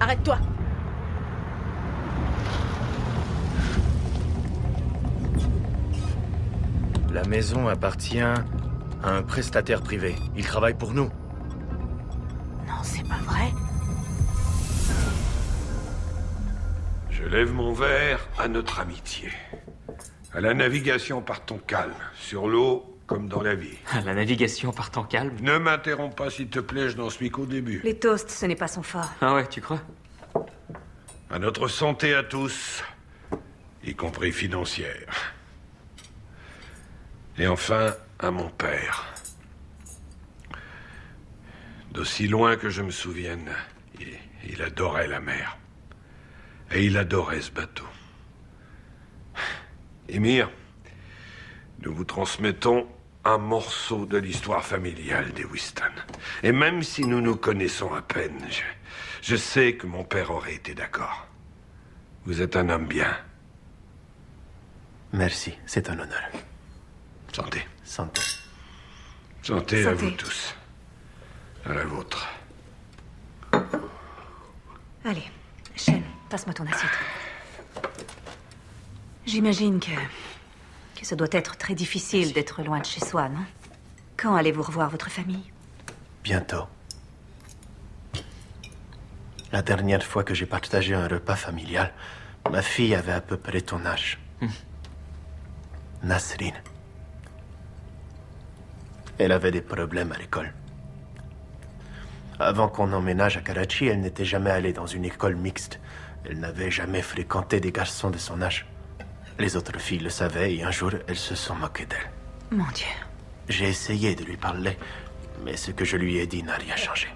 Arrête-toi. La maison appartient à un prestataire privé. Il travaille pour nous. Non, c'est pas vrai. Je lève mon verre à notre amitié. À la navigation par ton calme, sur l'eau comme dans la vie. La navigation par temps calme. Ne m'interromps pas, s'il te plaît, je n'en suis qu'au début. Les toasts, ce n'est pas son fort. Ah ouais, tu crois? À notre santé à tous, y compris financière. Et enfin, à mon père. D'aussi loin que je me souvienne, il adorait la mer. Et il adorait ce bateau. Émir, nous vous transmettons un morceau de l'histoire familiale des Whiston. Et même si nous nous connaissons à peine, je sais que mon père aurait été d'accord. Vous êtes un homme bien. Merci, c'est un honneur. Santé. Santé. Santé à Santé. vous tous. À la vôtre. Allez, Shen, passe-moi ton assiette. J'imagine que ça doit être très difficile d'être loin de chez soi, non? Quand allez-vous revoir votre famille? Bientôt. La dernière fois que j'ai partagé un repas familial, ma fille avait à peu près ton âge. Nasrin. Elle avait des problèmes à l'école. Avant qu'on emménage à Karachi, elle n'était jamais allée dans une école mixte. Elle n'avait jamais fréquenté des garçons de son âge. Les autres filles le savaient et un jour, elles se sont moquées d'elle. Mon Dieu. J'ai essayé de lui parler, mais ce que je lui ai dit n'a rien changé.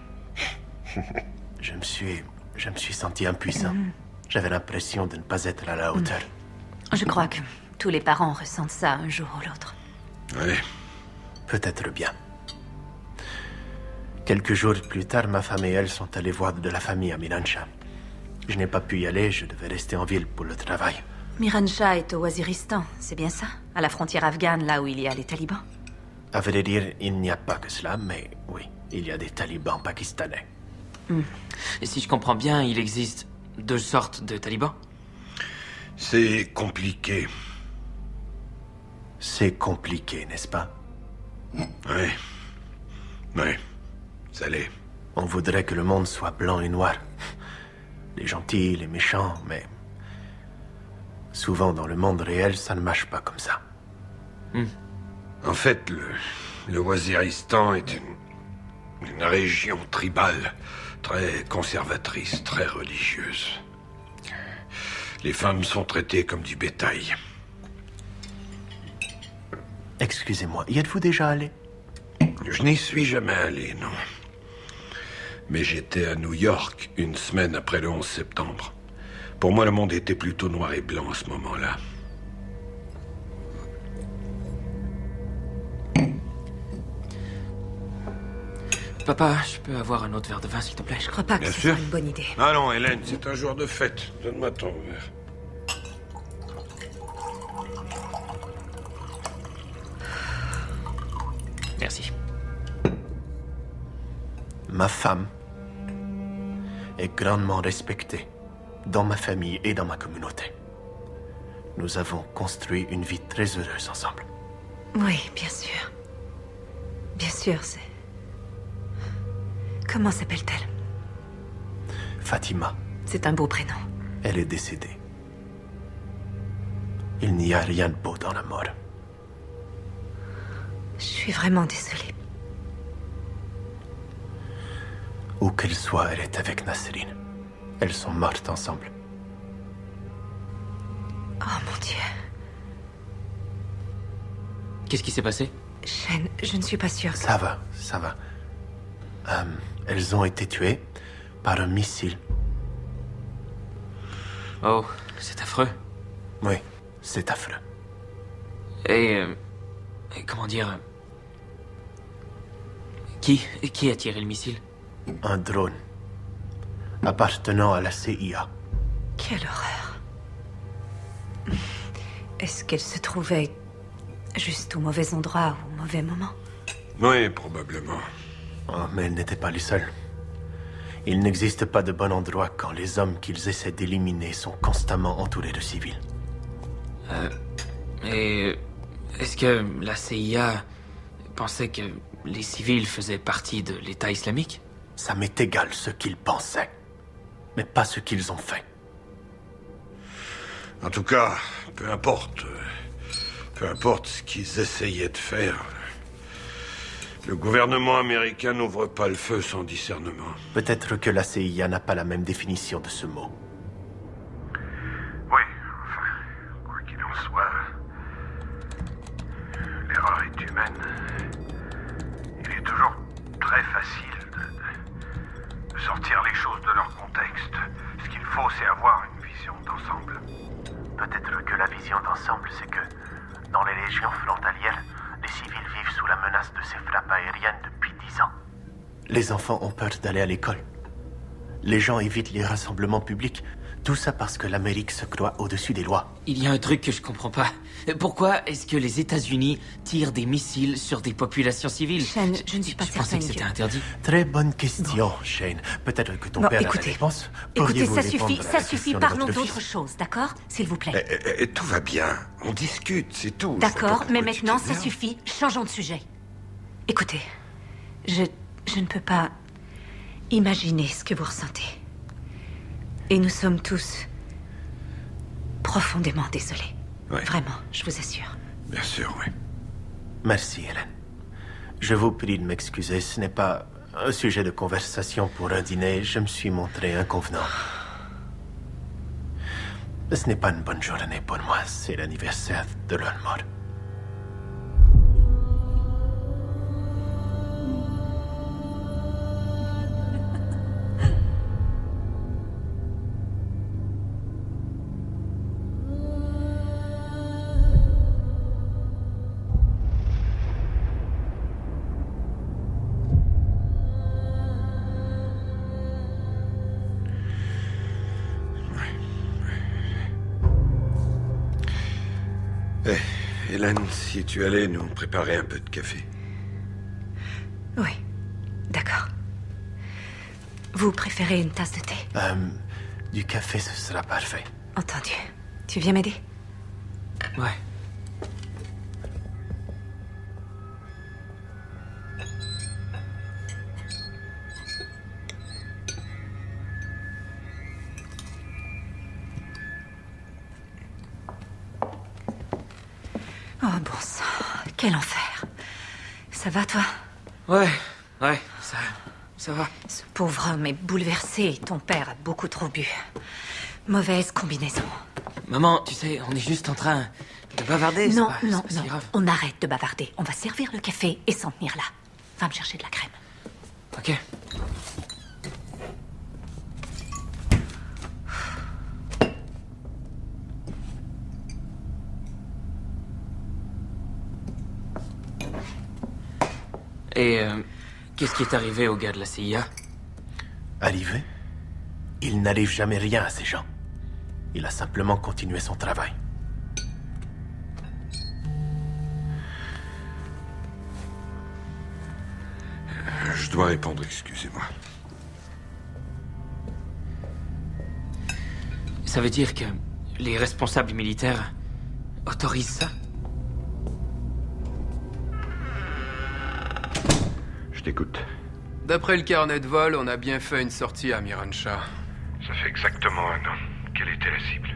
Je me suis senti impuissant. J'avais l'impression de ne pas être à la hauteur. Je crois que tous les parents ressentent ça un jour ou l'autre. Oui. Peut-être bien. Quelques jours plus tard, ma femme et elle sont allées voir de la famille à Miranshah. Je n'ai pas pu y aller, je devais rester en ville pour le travail. Miranshah est au Waziristan, c'est bien ça? À la frontière afghane, là où il y a les talibans? À vrai dire, il n'y a pas que cela, mais oui, il y a des talibans pakistanais. Et si je comprends bien, il existe 2 sortes de talibans? C'est compliqué. C'est compliqué, n'est-ce pas? Oui. Oui. Ça l'est. On voudrait que le monde soit blanc et noir. Les gentils, les méchants, mais... souvent dans le monde réel, ça ne marche pas comme ça. En fait, le Waziristan est une région tribale, très conservatrice, très religieuse. Les femmes sont traitées comme du bétail. Excusez-moi, y êtes-vous déjà allé? Je n'y suis jamais allé, non. Mais j'étais à New York une semaine après le 11 septembre. Pour moi, le monde était plutôt noir et blanc à ce moment-là. Papa, je peux avoir un autre verre de vin, s'il te plaît? Je crois pas que Bien ce sûr. soit une bonne idée. Ah non, Hélène, c'est un jour de fête. Donne-moi ton verre. Merci. Ma femme est grandement respectée dans ma famille et dans ma communauté. Nous avons construit une vie très heureuse ensemble. Oui, bien sûr. Bien sûr, c'est... Comment s'appelle-t-elle? Fatima, C'est un beau prénom. elle est décédée. Il n'y a rien de beau dans la mort. Je suis vraiment désolée. Où qu'elle soit, elle est avec Nasrin. Elles sont mortes ensemble. Oh mon Dieu. Qu'est-ce qui s'est passé? Shen, je ne suis pas sûre que... Ça va, ça va. Elles ont été tuées par un missile. Oh, c'est affreux. Oui, c'est affreux. Et comment dire... Qui a tiré le missile? Un drone appartenant à la CIA. Quelle horreur. Est-ce qu'elle se trouvait juste au mauvais endroit ou au mauvais moment? Oui, probablement. Oh, mais elle n'était pas les seuls. Il n'existe pas de bon endroit quand les hommes qu'ils essaient d'éliminer sont constamment entourés de civils. Et est-ce que la CIA pensait que les civils faisaient partie de l'État islamique? Ça m'est égal ce qu'ils pensaient, mais pas ce qu'ils ont fait. En tout cas, peu importe ce qu'ils essayaient de faire, le gouvernement américain n'ouvre pas le feu sans discernement. Peut-être que la CIA n'a pas la même définition de ce mot. Oui, enfin, quoi qu'il en soit, l'erreur est humaine. Il est toujours très facile de sortir les choses de leur contexte. Ce qu'il faut, c'est avoir une vision d'ensemble. Peut-être que la vision d'ensemble, c'est que dans les régions frontalières, les civils vivent sous la menace de ces frappes aériennes depuis 10 ans. Les enfants ont peur d'aller à l'école. Les gens évitent les rassemblements publics. Tout ça parce que l'Amérique se croit au-dessus des lois. Il y a un truc que je comprends pas. Pourquoi est-ce que les États-Unis tirent des missiles sur des populations civiles? Shane, je ne suis pas certaine. Je pensais que c'était interdit. Très bonne question, Shane. Peut-être que ton Bon, père a écoutez. la réponse. Écoutez, Pourriez-vous ça répondre suffit, à la ça question suffit. de Parlons votre d'autre fils? chose, d'accord? S'il vous plaît. Tout va bien. On discute, c'est tout. D'accord, mais maintenant, ça t'énerves. suffit. Changeons de sujet. Écoutez, je ne peux pas imaginer ce que vous ressentez. Et nous sommes tous profondément désolés. Ouais. Vraiment, je vous assure. Bien sûr, oui. Merci, Hélène. Je vous prie de m'excuser. Ce n'est pas un sujet de conversation pour un dîner. Je me suis montré inconvenant. Ce n'est pas une bonne journée pour moi. C'est l'anniversaire de leur mort. Hélène, si tu allais nous préparer un peu de café. Oui, d'accord. Vous préférez une tasse de thé? Du café, ce sera parfait. Entendu. Tu viens m'aider? Ouais. Oh bon sang, quel enfer. Ça va, toi? Ouais, ça va. Ce pauvre homme est bouleversé et ton père a beaucoup trop bu. Mauvaise combinaison. Maman, tu sais, on est juste en train de bavarder. Non, c'est non, pas si non. grave. On arrête de bavarder. On va servir le café et s'en tenir là. Va me chercher de la crème. Ok. Et qu'est-ce qui est arrivé au gars de la CIA? Arrivé? Il n'arrive jamais rien à ces gens. Il a simplement continué son travail. Je dois répondre, excusez-moi. Ça veut dire que les responsables militaires autorisent ça? Je t'écoute. D'après le carnet de vol, on a bien fait une sortie à Miran Shah. Ça fait exactement 1 an. Quelle était la cible?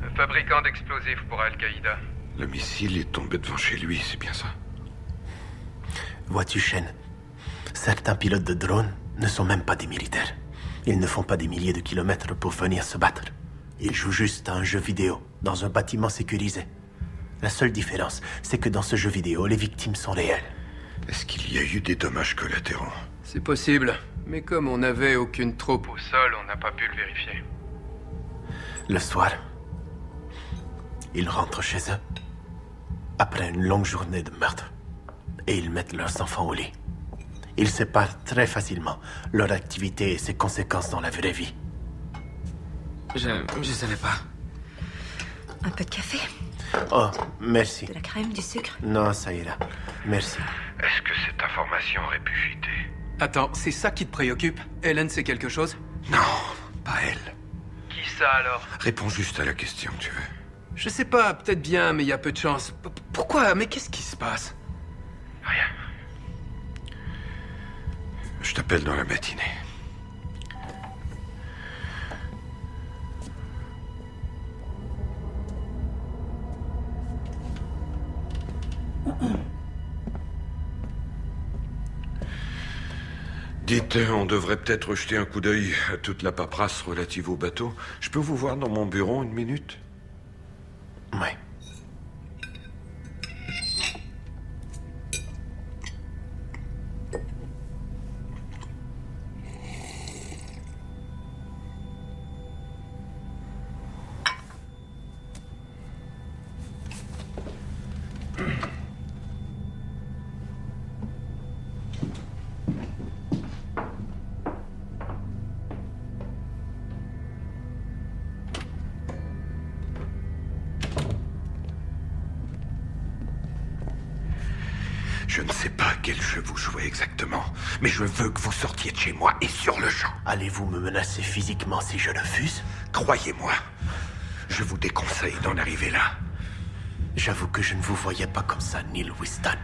Un fabricant d'explosifs pour Al-Qaïda. Le missile est tombé devant chez lui, c'est bien ça? Vois-tu, Shane? Certains pilotes de drones ne sont même pas des militaires. Ils ne font pas des milliers de kilomètres pour venir se battre. Ils jouent juste à un jeu vidéo, dans un bâtiment sécurisé. La seule différence, c'est que dans ce jeu vidéo, les victimes sont réelles. Est-ce qu'il y a eu des dommages collatéraux? C'est possible, mais comme on n'avait aucune troupe au sol, on n'a pas pu le vérifier. Le soir, ils rentrent chez eux, après une longue journée de meurtre, et ils mettent leurs enfants au lit. Ils séparent très facilement leur activité et ses conséquences dans la vraie vie. Je savais pas. Un peu de café? Oh, merci. De la crème, du sucre? Non, ça ira. Merci. Est-ce que cette information aurait pu fuiter? Attends, c'est ça qui te préoccupe? Hélène sait quelque chose? Non, pas elle. Qui ça alors? Réponds juste à la question, tu veux. Je sais pas, peut-être bien, mais il y a peu de chance. Pourquoi? Mais qu'est-ce qui se passe? Rien. Je t'appelle dans la matinée. Dites, on devrait peut-être jeter un coup d'œil à toute la paperasse relative au bateau. Je peux vous voir dans mon bureau une minute? Ouais. Je ne sais pas quel jeu vous jouez exactement, mais je veux que vous sortiez de chez moi et sur le champ. Allez-vous me menacer physiquement si je refuse? Croyez-moi, je vous déconseille d'en arriver là. J'avoue que je ne vous voyais pas comme ça, Neil Winston.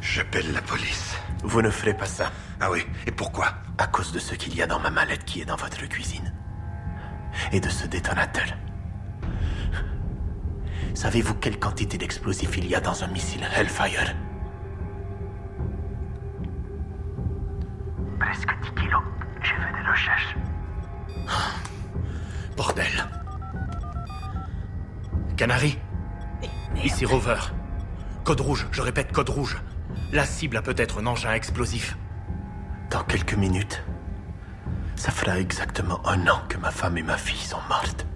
J'appelle la police. Vous ne ferez pas ça. Ah oui, et pourquoi? À cause de ce qu'il y a dans ma mallette qui est dans votre cuisine. Et de ce détonateur. Savez-vous quelle quantité d'explosifs il y a dans un missile Hellfire? Presque 10 kilos. J'ai fait des recherches. Bordel. Canary? Ici Rover. Code rouge, je répète code rouge. La cible a peut-être un engin explosif. Dans quelques minutes, ça fera exactement 1 an que ma femme et ma fille sont mortes.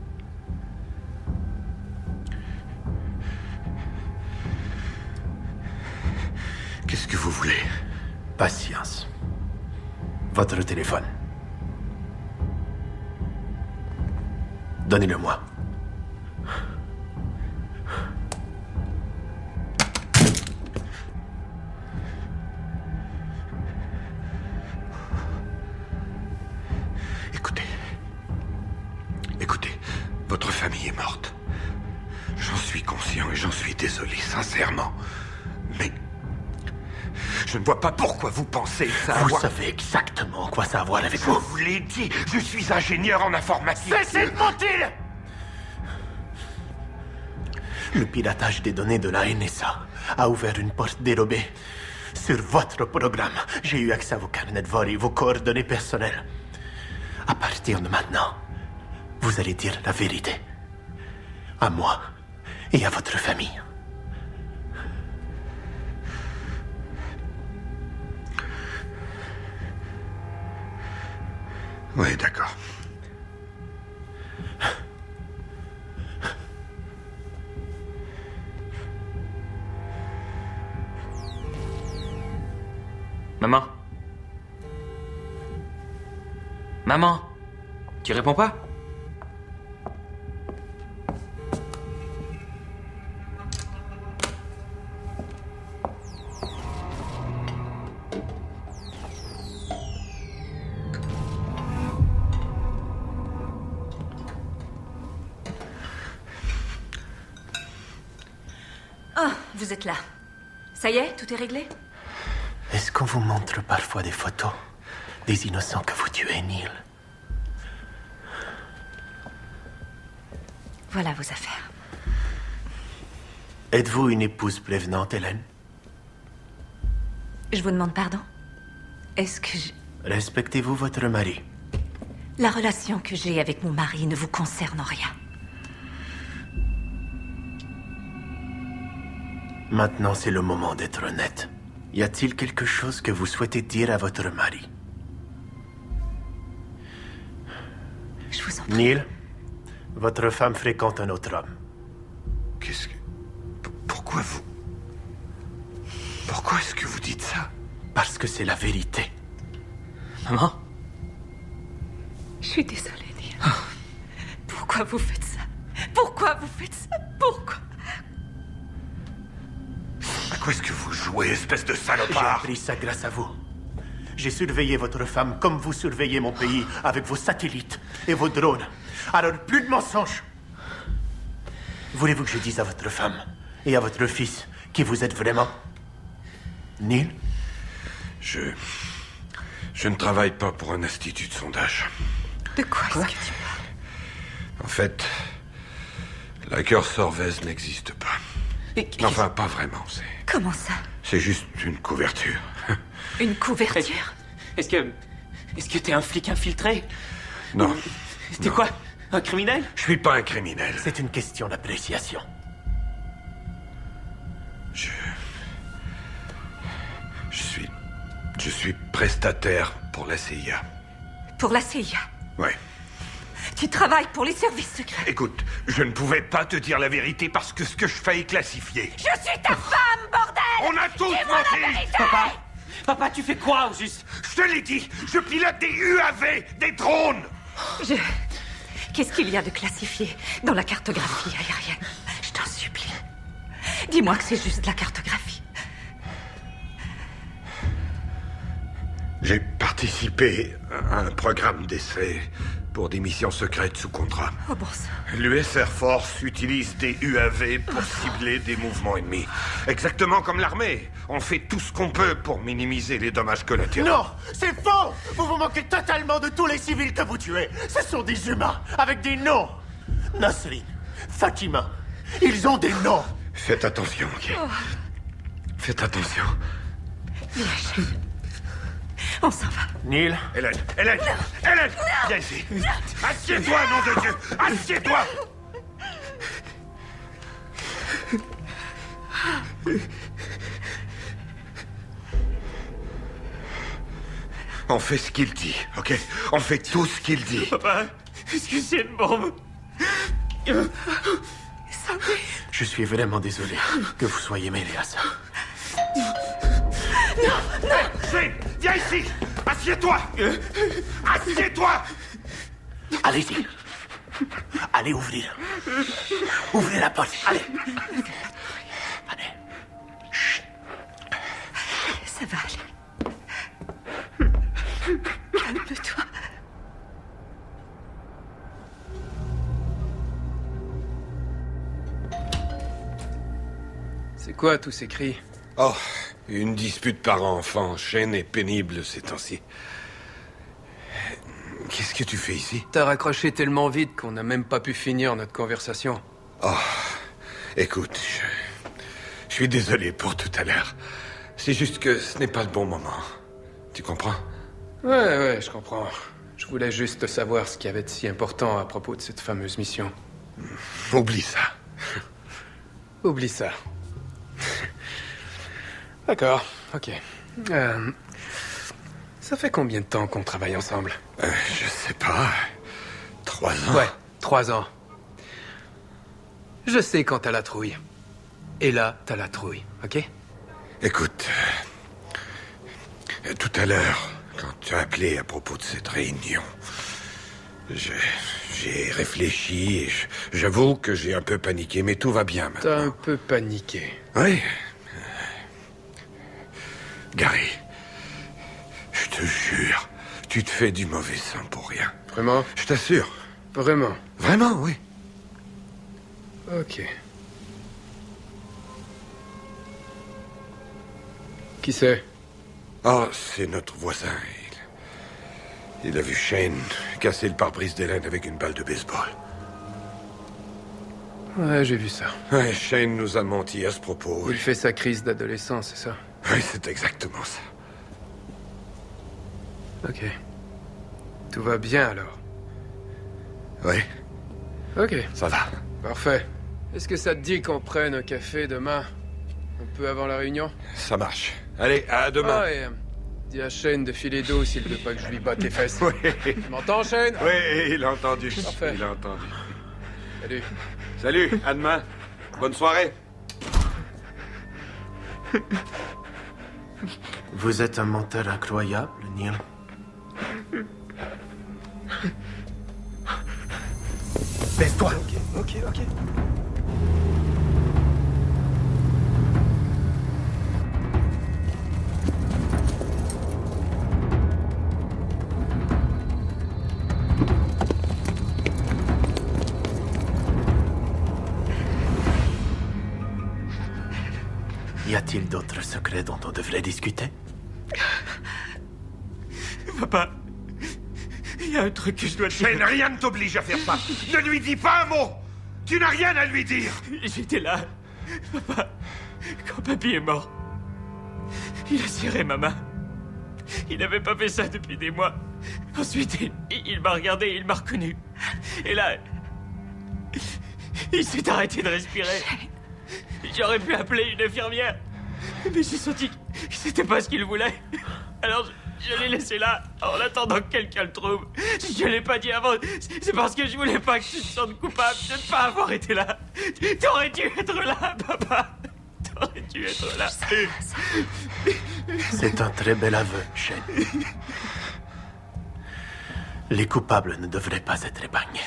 Qu'est-ce que vous voulez? Patience. Votre téléphone. Donnez-le-moi. Écoutez, votre famille est morte. J'en suis conscient et j'en suis désolé, sincèrement. Mais je ne vois pas pourquoi vous pensez ça Vous savez exactement quoi ça a à voir avec vous. Je vous l'ai dit, je suis ingénieur en informatique. Cessez de mentir! Le piratage des données de la NSA a ouvert une porte dérobée sur votre programme. J'ai eu accès à vos carnets de vol et vos coordonnées personnelles. À partir de maintenant, vous allez dire la vérité. À moi et à votre famille. Oui, d'accord. Maman? Maman? Tu réponds pas? Oh, vous êtes là. Ça y est, tout est réglé? Est-ce qu'on vous montre parfois des photos des innocents que vous tuez, Neil? Voilà vos affaires. Êtes-vous une épouse prévenante, Hélène? Je vous demande pardon? Est-ce que Respectez-vous votre mari? la relation que j'ai avec mon mari ne vous concerne en rien? Maintenant, c'est le moment d'être honnête. Y a-t-il quelque chose que vous souhaitez dire à votre mari? Je vous en prie. Neil, votre femme fréquente un autre homme. Pourquoi vous... Pourquoi est-ce que vous dites ça? Parce que c'est la vérité. Maman? Je suis désolée, Neil. Pourquoi vous faites ça? Pourquoi vous faites ça? Pourquoi? À quoi est-ce que vous jouez, espèce de J'ai salopard? appris ça grâce à vous. J'ai surveillé votre femme comme vous surveillez mon pays, avec vos satellites et vos drones. Alors, plus de mensonges. Voulez-vous que je dise à votre femme et à votre fils qui vous êtes vraiment? Neil? Je ne travaille pas pour un institut de sondage. De quoi est-ce que tu En fait, la Sorvez n'existe pas. Mais Enfin, pas vraiment. Comment ça? C'est juste une couverture. Une couverture? Est-ce que t'es un flic infiltré? Non. T'es quoi? Un criminel? Je suis pas un criminel. C'est une question d'appréciation. Je suis prestataire pour la CIA. Pour la CIA? Ouais. Tu travailles pour les services secrets? Écoute, je ne pouvais pas te dire la vérité parce que ce que je fais est classifié. Je suis ta femme, bordel! On a tous Dis-moi la menti! vérité! Papa, tu fais quoi, au juste? Je te l'ai dit, je pilote des UAV, des drones! Qu'est-ce qu'il y a de classifié dans la cartographie aérienne? Je t'en supplie. Dis-moi que c'est juste de la cartographie. J'ai participé à un programme d'essai pour des missions secrètes sous contrat. Oh bon sang. L'US Air Force utilise des UAV pour cibler des mouvements ennemis. Exactement comme l'armée. On fait tout ce qu'on peut pour minimiser les dommages collatéraux. Non, c'est faux! Vous vous moquez totalement de tous les civils que vous tuez. Ce sont des humains, avec des noms. Nasrin, Fatima, ils ont des noms. Faites attention, ok? Faites attention. Viens, chérie. On s'en va. Neil? Hélène! Viens ici! Assieds-toi, nom de Dieu! Assieds-toi! On fait ce qu'il dit, ok? On fait tout ce qu'il dit. Papa, est-ce que c'est une bombe? Je suis vraiment désolé que vous soyez mêlé à ça. Shane, viens ici! Assieds-toi! Assieds-toi! Allez-y. Allez ouvrir. Ouvrez la porte. Allez. Allez. Chut. Ça va aller. Calme-toi. C'est quoi tous ces cris? Oh, une dispute parent-enfant. Shane est pénible ces temps-ci. Qu'est-ce que tu fais ici? T'as raccroché tellement vite qu'on n'a même pas pu finir notre conversation. Oh, écoute, je suis désolé pour tout à l'heure. C'est juste que ce n'est pas le bon moment. Tu comprends? Ouais, je comprends. Je voulais juste savoir ce qu'il y avait de si important à propos de cette fameuse mission. Oublie ça. Oublie ça. D'accord, ok. Ça fait combien de temps qu'on travaille ensemble? Je sais pas. 3 ans? Ouais, 3 ans. Je sais quand t'as la trouille. Et là, t'as la trouille, ok? Écoute, tout à l'heure, quand tu as appelé à propos de cette réunion, j'ai réfléchi et j'avoue que j'ai un peu paniqué, mais tout va bien maintenant. T'as un peu paniqué. Oui. Gary, je te jure, tu te fais du mauvais sang pour rien. Vraiment? Je t'assure. Vraiment? Vraiment, oui. Ok. Qui c'est? Oh, c'est notre voisin. Il a vu Shane casser le pare-brise d'Hélène avec une balle de baseball. Ouais, j'ai vu ça. Ouais, Shane nous a menti à ce propos. Il fait sa crise d'adolescence, c'est ça? Oui, c'est exactement ça. Ok. Tout va bien alors? Oui. Ok. Ça va. Parfait. Est-ce que ça te dit qu'on prenne un café demain? Un peu avant la réunion? Ça marche. Allez, à demain. Ah, et dis à Shane de filer d'eau s'il veut pas que je lui batte les fesses. Oui. Tu m'entends, Shane? Oui, il a entendu. Parfait. Il a entendu. Salut. Salut, à demain. Bonne soirée. Vous êtes un menteur incroyable, Neil. Baisse-toi. Ok. Y a-t-il d'autres secrets dont on devrait discuter? Papa, il y a un truc que je dois te dire. Mais rien ne t'oblige à faire ça. Ne lui dis pas un mot. Tu n'as rien à lui dire. J'étais là. Papa, quand papy est mort, il a serré ma main. Il n'avait pas fait ça depuis des mois. Ensuite, il m'a regardé et il m'a reconnu. Et là, il s'est arrêté de respirer. J'aurais pu appeler une infirmière. Mais j'ai senti que c'était pas ce qu'il voulait. Alors, je l'ai laissé là, en attendant que quelqu'un le trouve. Je l'ai pas dit avant. C'est parce que je voulais pas que tu te sentes coupable de ne pas avoir été là. T'aurais dû être là, papa. T'aurais dû être là. C'est un très bel aveu, Shane. Les coupables ne devraient pas être épargnés.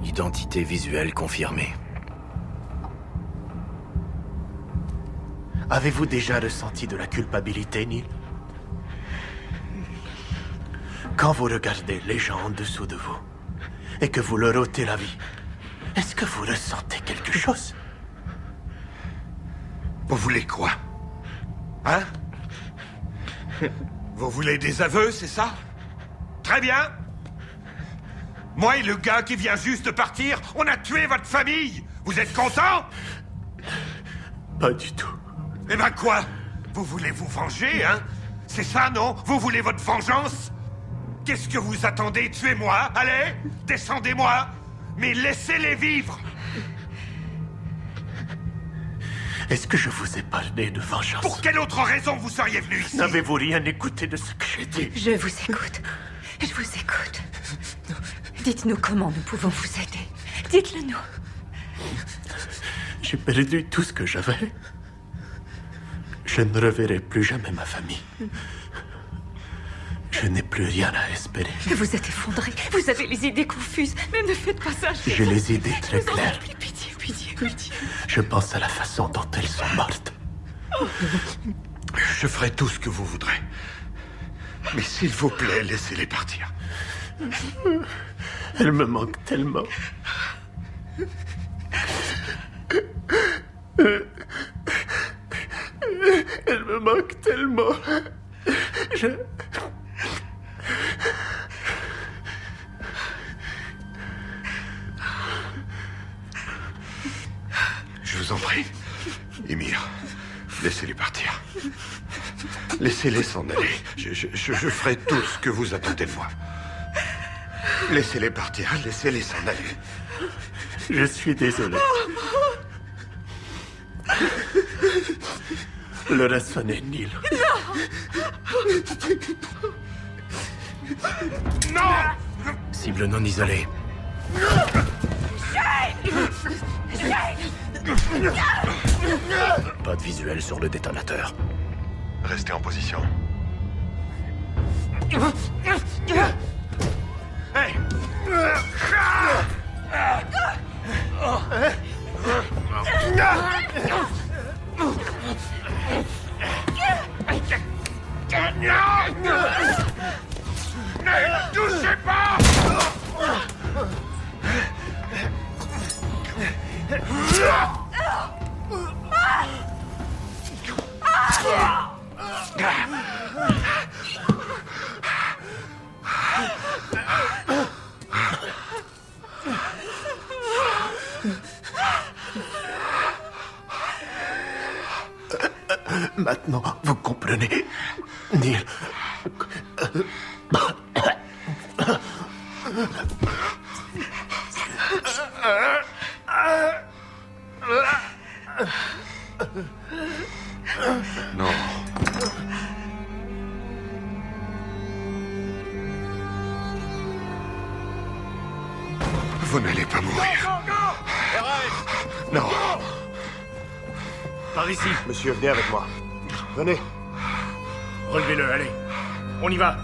Identité visuelle confirmée. Avez-vous déjà ressenti de la culpabilité, Neil? Quand vous regardez les gens en dessous de vous et que vous leur ôtez la vie, est-ce que vous ressentez quelque chose? Vous voulez quoi? Hein? Vous voulez des aveux, c'est ça? Très bien. Moi et le gars qui vient juste de partir, on a tué votre famille. Vous êtes content? Pas du tout. Eh ben quoi? Vous voulez vous venger, hein? C'est ça, non? Vous voulez votre vengeance? Qu'est-ce que vous attendez? Tuez-moi, allez! Descendez-moi! Mais laissez-les vivre! Est-ce que je vous ai parlé de vengeance? Pour quelle autre raison vous seriez venu ici? N'avez-vous rien écouté de ce que j'ai dit? Je vous écoute. Je vous écoute. Dites-nous comment nous pouvons vous aider. Dites-le nous. J'ai perdu tout ce que j'avais. Je ne reverrai plus jamais ma famille. Je n'ai plus rien à espérer. Vous êtes effondré. Vous avez les idées confuses. Mais ne faites pas ça. J'ai les idées très Je vous en claires. supplie, pitié, pitié, pitié. Je pense à la façon dont elles sont mortes. Je ferai tout ce que vous voudrez. Mais s'il vous plaît, laissez-les partir. Elles me manquent tellement. Elles me manquent tellement. Je vous en prie. Émir, laissez-les partir. Laissez-les s'en aller. Je ferai tout ce que vous attendez de moi. Laissez-les partir, laissez-les s'en aller. Je suis désolé. L'heure a sonné, Neil. Non! Cible non isolée. Pas de visuel sur le détonateur. Restez en position. Hey! Ne touchez pas! Maintenant, vous comprenez, Neil. Non. Vous n'allez pas mourir. Non. Par ici. Monsieur, venez avec moi. Venez. Relevez-le, allez. On y va.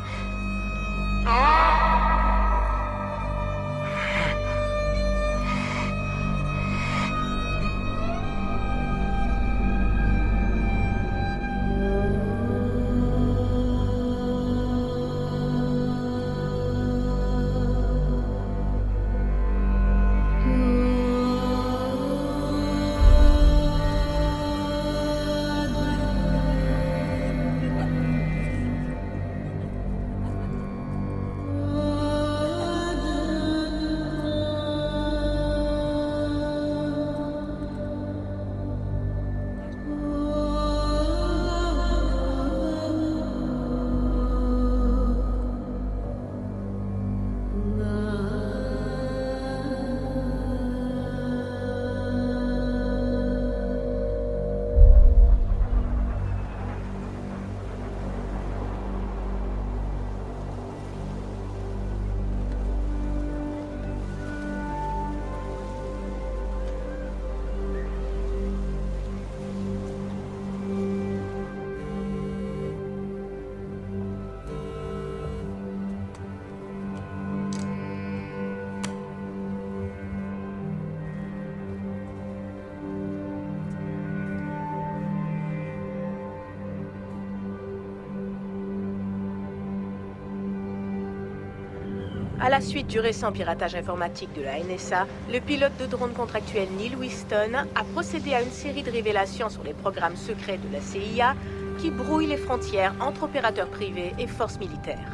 À la suite du récent piratage informatique de la NSA, le pilote de drone contractuel Neil Whiston a procédé à une série de révélations sur les programmes secrets de la CIA qui brouillent les frontières entre opérateurs privés et forces militaires.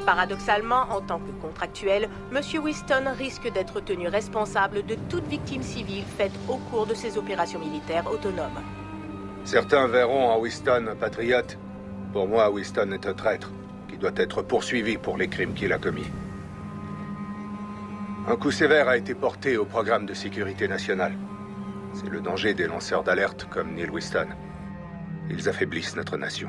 Paradoxalement, en tant que contractuel, M. Whiston risque d'être tenu responsable de toute victime civile faite au cours de ces opérations militaires autonomes. Certains verront en Whiston un patriote. Pour moi, Whiston est un traître qui doit être poursuivi pour les crimes qu'il a commis. Un coup sévère a été porté au programme de sécurité nationale. C'est le danger des lanceurs d'alerte comme Neil Whiston. Ils affaiblissent notre nation.